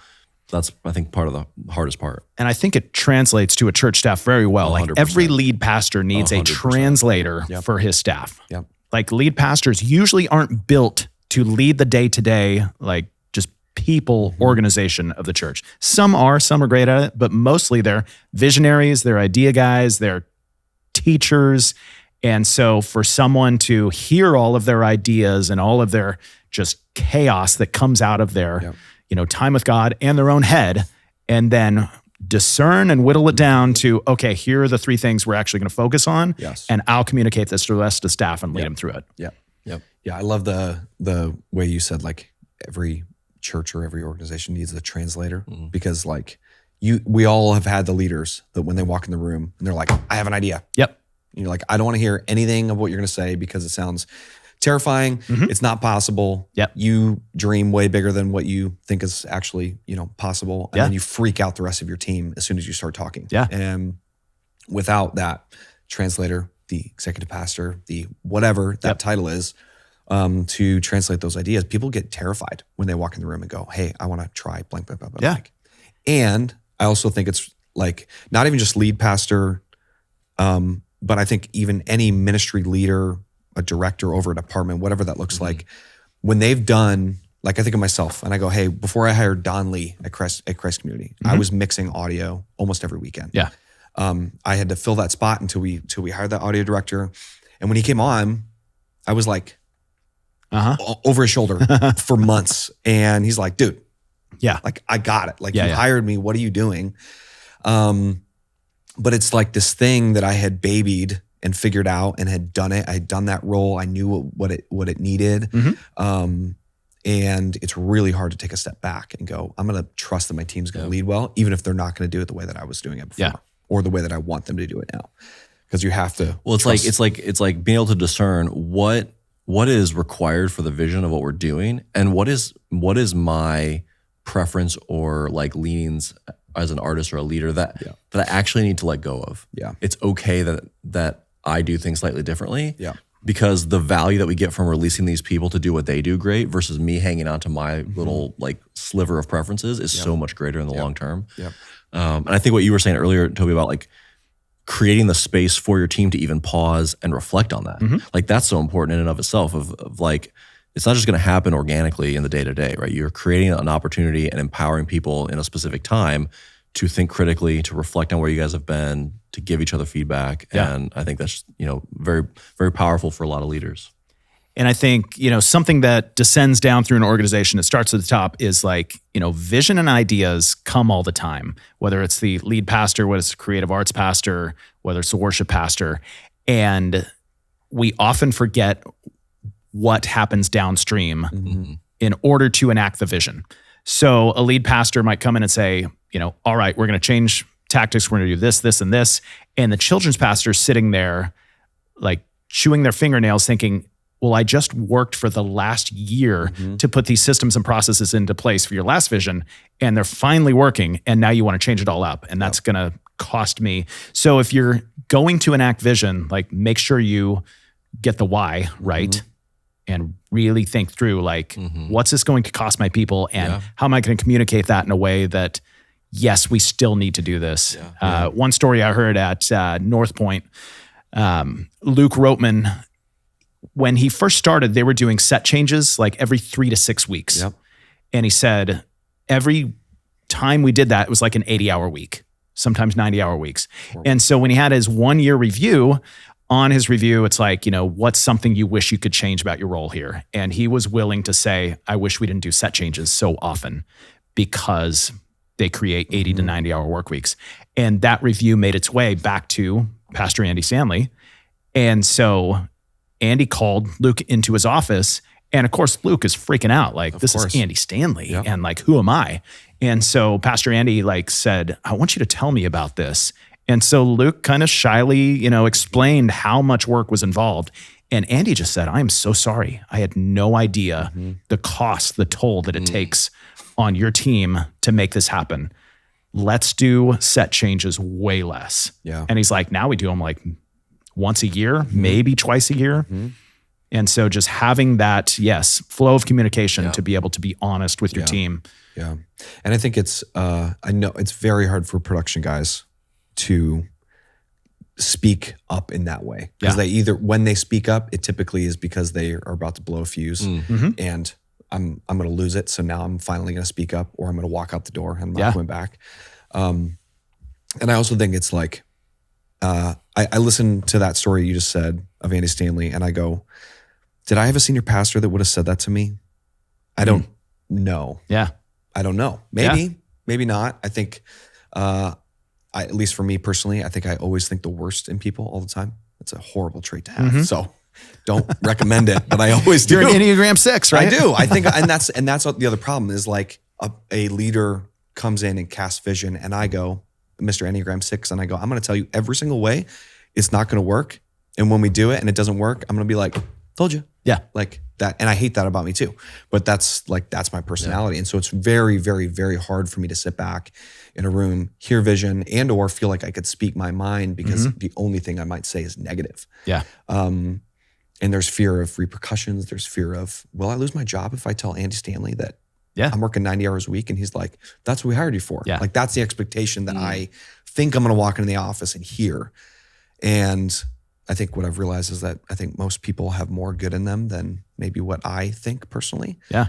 that's, I think, part of the hardest part. And I think it translates to a church staff very well. 100%. Like every lead pastor needs 100%. A translator for his staff. Yep. Like lead pastors usually aren't built to lead the day-to-day, like just people organization of the church. Some are great at it, but mostly they're visionaries, they're idea guys, they're teachers. And so for someone to hear all of their ideas and all of their just chaos that comes out of their, time with God and their own head, and then discern and whittle it down to, okay, here are the 3 things we're actually going to focus on. Yes. And I'll communicate this to the rest of the staff and lead them through it. Yeah. Yep. Yeah. I love the way you said, like, every church or every organization needs a translator, because like we all have had the leaders that when they walk in the room and they're like, I have an idea. Yep. And you're like, I don't want to hear anything of what you're going to say because it sounds terrifying. It's not possible. Yep. You dream way bigger than what you think is actually, possible. And then you freak out the rest of your team as soon as you start talking. Yeah. And without that translator, the executive pastor, the whatever that title is, to translate those ideas, people get terrified when they walk in the room and go, hey, I want to try blank, blank, blank, blank. And I also think it's like not even just lead pastor, but I think even any ministry leader, a director over a department, whatever that looks like, when they've done, like I think of myself and I go, hey, before I hired Don Lee at Christ Community, I was mixing audio almost every weekend. Yeah. I had to fill that spot until we hired that audio director. And when he came on, I was like over his shoulder for months. And he's like, dude, like I got it. Like you hired me. What are you doing? But it's like this thing that I had babied and figured out and had done it. I had done that role. I knew what it needed. And it's really hard to take a step back and go, I'm going to trust that my team's going to lead well, even if they're not going to do it the way that I was doing it before or the way that I want them to do it now. Because you have to. Well, it's like being able to discern what is required for the vision of what we're doing and what is my preference or like leanings as an artist or a leader that I actually need to let go of. Yeah. It's okay that I do things slightly differently. Yeah. Because the value that we get from releasing these people to do what they do great versus me hanging on to my little like sliver of preferences is so much greater in the long term. Yep. And I think what you were saying earlier, Toby, about like creating the space for your team to even pause and reflect on that. Like that's so important in and of itself of like, it's not just going to happen organically in the day-to-day, right? You're creating an opportunity and empowering people in a specific time to think critically, to reflect on where you guys have been, to give each other feedback. Yeah. And I think that's, very, very powerful for a lot of leaders. And I think, something that descends down through an organization, it starts at the top, is like, vision and ideas come all the time, whether it's the lead pastor, whether it's the creative arts pastor, whether it's the worship pastor. And we often forget what happens downstream in order to enact the vision. So a lead pastor might come in and say, all right, we're going to change tactics. We're going to do this, this, and this. And the children's pastor sitting there, like chewing their fingernails thinking, well, I just worked for the last year to put these systems and processes into place for your last vision, and they're finally working, and now you want to change it all up, and that's going to cost me. So if you're going to enact vision, like make sure you get the why right and really think through like, what's this going to cost my people, and how am I going to communicate that in a way that, yes, we still need to do this. One story I heard at North Point, Luke Roteman, when he first started, they were doing set changes like every 3 to 6 weeks. Yep. And he said, every time we did that, it was like an 80-hour week, sometimes 90-hour weeks. And so when he had his 1-year review, on his review, it's like, what's something you wish you could change about your role here? And he was willing to say, I wish we didn't do set changes so often because they create 80 to 90-hour work weeks. And that review made its way back to Pastor Andy Stanley. And so Andy called Luke into his office. And of course, Luke is freaking out. Like, this is Andy Stanley. Yep. And like, who am I? And so Pastor Andy said, I want you to tell me about this. And so Luke kind of shyly, explained how much work was involved. And Andy just said, I'm so sorry. I had no idea the cost, the toll that it takes on your team to make this happen. Let's do set changes way less. Yeah. And he's like, now we do them like once a year, maybe twice a year. And so just having that, flow of communication to be able to be honest with your team. Yeah. And I think it's, I know it's very hard for production guys to speak up in that way. Because they when they speak up, it typically is because they are about to blow a fuse and I'm going to lose it. So now I'm finally going to speak up, or I'm going to walk out the door and I'm not going back. And I also think it's like, I listened to that story you just said of Andy Stanley, and I go, did I have a senior pastor that would have said that to me? I don't know. Yeah. I don't know. Maybe, maybe not. I think, at least for me personally, I think I always think the worst in people all the time. It's a horrible trait to have. So don't recommend it, but I always do. You're an Enneagram 6, right? I do. I think, and that's the other problem is like a leader comes in and casts vision, and I go, Mr. Enneagram 6, and I go, I'm going to tell you every single way it's not going to work. And when we do it and it doesn't work, I'm going to be like, told you. Yeah. Like that. And I hate that about me too, but that's my personality. And so it's very, very, very hard for me to sit back in a room, hear vision, and or feel like I could speak my mind, because the only thing I might say is negative. Yeah. And there's fear of repercussions. There's fear of, will I lose my job if I tell Andy Stanley that I'm working 90 hours a week? And he's like, that's what we hired you for. Yeah. Like that's the expectation that I think I'm going to walk into the office and hear. And I think what I've realized is that I think most people have more good in them than maybe what I think personally. Yeah.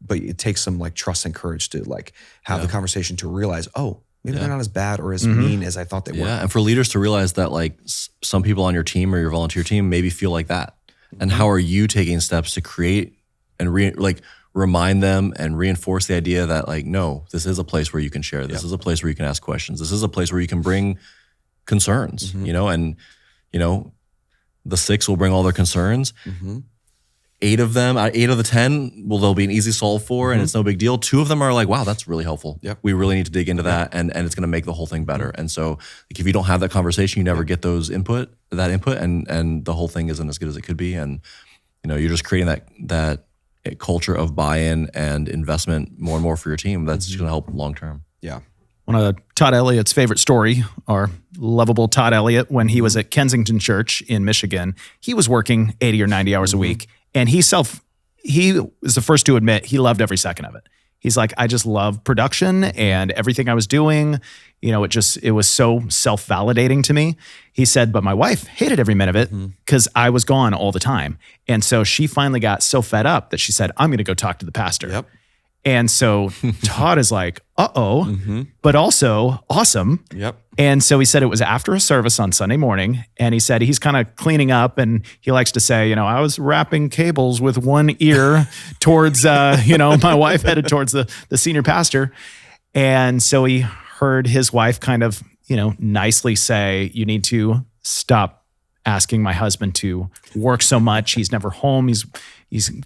But it takes some like trust and courage to like have the conversation to realize, oh, maybe they're not as bad or as mean as I thought they were. Yeah, and for leaders to realize that like some people on your team or your volunteer team maybe feel like that. And how are you taking steps to create and remind them and reinforce the idea that like, no, this is a place where you can share. This is a place where you can ask questions. This is a place where you can bring concerns, and the 6 will bring all their concerns. 8 of them, 8 of the 10, they'll be an easy solve for, and it's no big deal. 2 of them are like, wow, that's really helpful. Yep. We really need to dig into that, and it's going to make the whole thing better. And so, like, if you don't have that conversation, you never get that input, and the whole thing isn't as good as it could be. And you're just creating that culture of buy-in and investment more and more for your team. That's just going to help long term. Yeah. One of Todd Elliott's favorite story, our lovable Todd Elliott, when he was at Kensington Church in Michigan, he was working 80 or 90 hours a week. And he was the first to admit he loved every second of it. He's like, I just love production and everything I was doing. It was so self-validating to me. He said, but my wife hated every minute of it because I was gone all the time. And so she finally got so fed up that she said, I'm going to go talk to the pastor. Yep. And so Todd is like, but also awesome. Yep. And so he said it was after a service on Sunday morning. And he said he's kind of cleaning up, and he likes to say, I was wrapping cables with one ear towards, my wife headed towards the senior pastor. And so he heard his wife kind of, nicely say, you need to stop asking my husband to work so much. He's never home. He's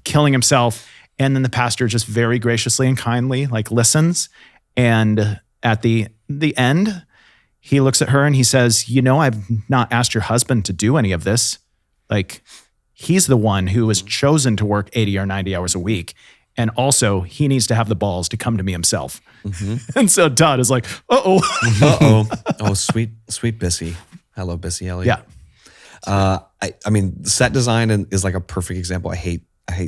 killing himself. And then the pastor just very graciously and kindly listens. And at the end, he looks at her and he says, I've not asked your husband to do any of this. He's the one who was chosen to work 80 or 90 hours a week. And also he needs to have the balls to come to me himself. And so Todd is like, Oh, sweet Bissy. Hello, Bissy Elliott. Yeah. I mean, set design is like a perfect example. I hate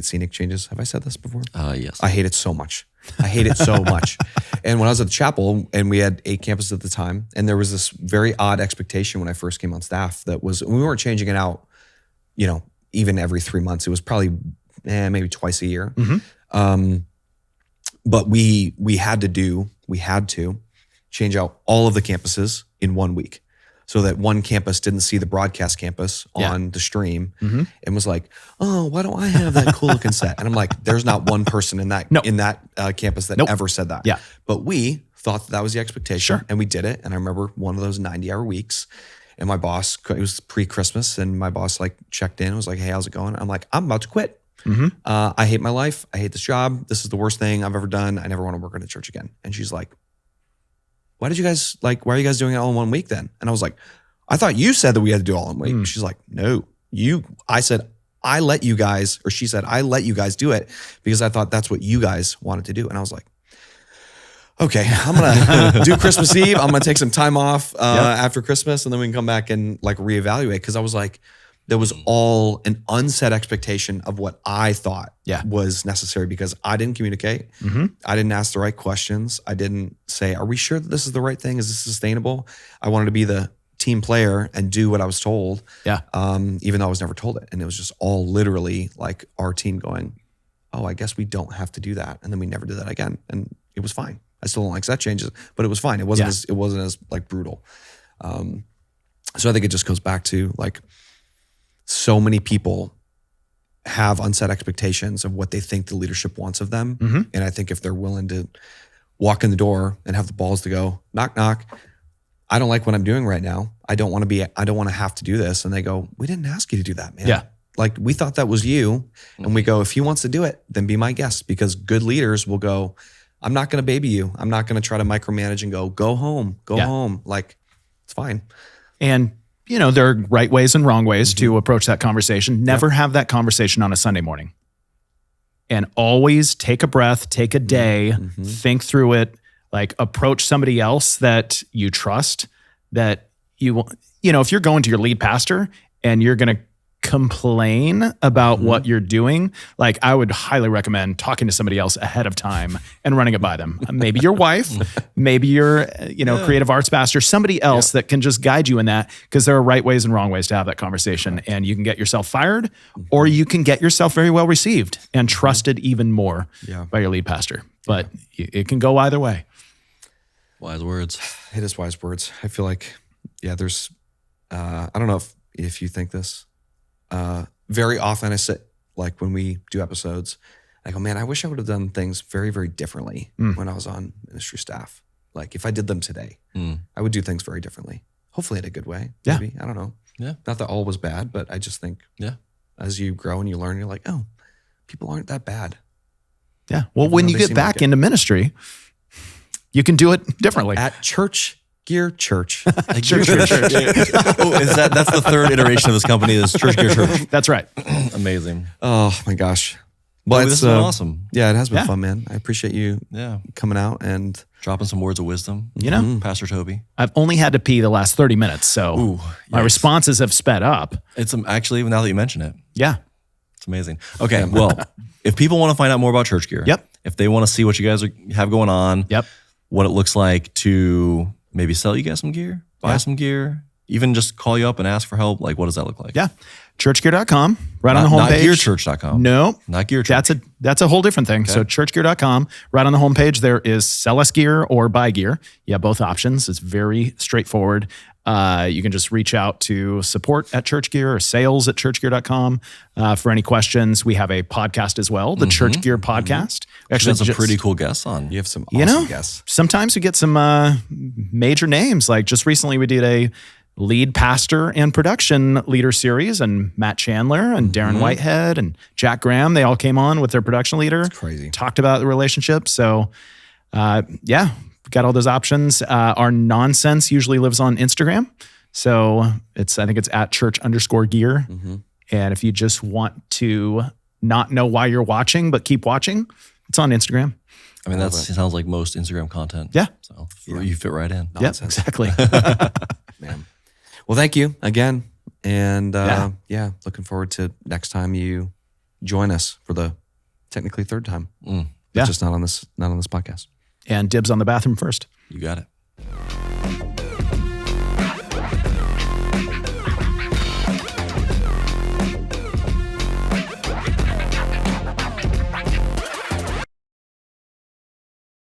scenic changes. Have I said this before? Yes. I hate it so much. I hate it so much. And when I was at the chapel, and we had 8 campuses at the time, and there was this very odd expectation when I first came on staff that was, we weren't changing it out, even every 3 months. It was probably maybe twice a year. But we had to change out all of the campuses in 1 week, so that one campus didn't see the broadcast campus on the stream and was like, oh, why don't I have that cool looking set? And I'm like, there's not one person in that campus that ever said that. Yeah. But we thought that was the expectation, and we did it. And I remember one of those 90-hour weeks, and my boss, it was pre-Christmas, and my boss checked in and was like, hey, how's it going? I'm like, I'm about to quit. I hate my life. I hate this job. This is the worst thing I've ever done. I never want to work in a church again. And she's like, why are you guys doing it all in 1 week then? And I was like, I thought you said that we had to do all in weight. She's like, no, I said, I let you guys, or she said, I let you guys do it because I thought that's what you guys wanted to do. And I was like, okay, I'm going to do Christmas Eve. I'm going to take some time off after Christmas, and then we can come back and like reevaluate. Cause I was like, there was all an unset expectation of what I thought was necessary because I didn't communicate. I didn't ask the right questions. I didn't say, are we sure that this is the right thing? Is this sustainable? I wanted to be the team player and do what I was told. Even though I was never told it. And it was just all literally like our team going, oh, I guess we don't have to do that. And then we never did that again. And it was fine. I still don't like set changes, but it was fine. It wasn't as like brutal. So I think it just goes back to like, so many people have unset expectations of what they think the leadership wants of them. And I think if they're willing to walk in the door and have the balls to go, knock, knock, I don't like what I'm doing right now. I don't want to have to do this. And they go, we didn't ask you to do that, man. Yeah. Like we thought that was you. And we go, if he wants to do it, then be my guest, because good leaders will go, I'm not going to baby you. I'm not going to try to micromanage and go home. Like it's fine. And you know, there are right ways and wrong ways to approach that conversation. Never have that conversation on a Sunday morning. And always take a breath, take a day, think through it, like approach somebody else that you trust, that you know, if you're going to your lead pastor and you're going to complain about what you're doing, like I would highly recommend talking to somebody else ahead of time and running it by them. Maybe your wife, maybe your, creative arts pastor, somebody else that can just guide you in that, because there are right ways and wrong ways to have that conversation. And you can get yourself fired or you can get yourself very well received and trusted even more by your lead pastor. But it can go either way. Wise words. It is wise words. I feel like, there's, I don't know if you think this, very often I sit, like when we do episodes, I go, man, I wish I would have done things very, very differently when I was on ministry staff. Like if I did them today, I would do things very differently. Hopefully in a good way. Maybe. I don't know. Yeah. Not that all was bad, but I just think as you grow and you learn, you're like, oh, people aren't that bad. Yeah. Well, when you get back into ministry, you can do it differently. At Church Gear Church. Church. That's the third iteration of this company, is Church Gear Church. That's right. Amazing. Oh my gosh. Well, this has been awesome. Yeah, it has been fun, man. I appreciate you coming out and dropping some words of wisdom. You know, Pastor Toby. I've only had to pee the last 30 minutes, so my responses have sped up. It's actually, now that you mention it. Yeah. It's amazing. Okay, well, if people want to find out more about Church Gear, if they want to see what you guys have going on, what it looks like to maybe sell you guys some gear, buy some gear, even just call you up and ask for help, like what does that look like? Yeah. Churchgear.com, right on the homepage. Not gearchurch.com. No. Not Gear Church. That's a whole different thing. Okay. So churchgear.com, right on the homepage, there is sell us gear or buy gear. You have both options. It's very straightforward. You can just reach out to support at Church Gear or sales at churchgear.com for any questions. We have a podcast as well, the Church Gear podcast. We actually have some pretty cool guests on. You have some awesome guests. Sometimes we get some major names. Like just recently we did a lead pastor and production leader series, and Matt Chandler and Darren Whitehead and Jack Graham, they all came on with their production leader. That's crazy. Talked about the relationship. So got all those options. Our nonsense usually lives on Instagram. So I think it's at church_gear. And if you just want to not know why you're watching, but keep watching, it's on Instagram. I mean, that sounds like most Instagram content. Yeah. So you fit right in. Yeah, exactly. Man. Well, thank you again. And looking forward to next time you join us for the technically third time. Just not on this podcast. And dibs on the bathroom first. You got it.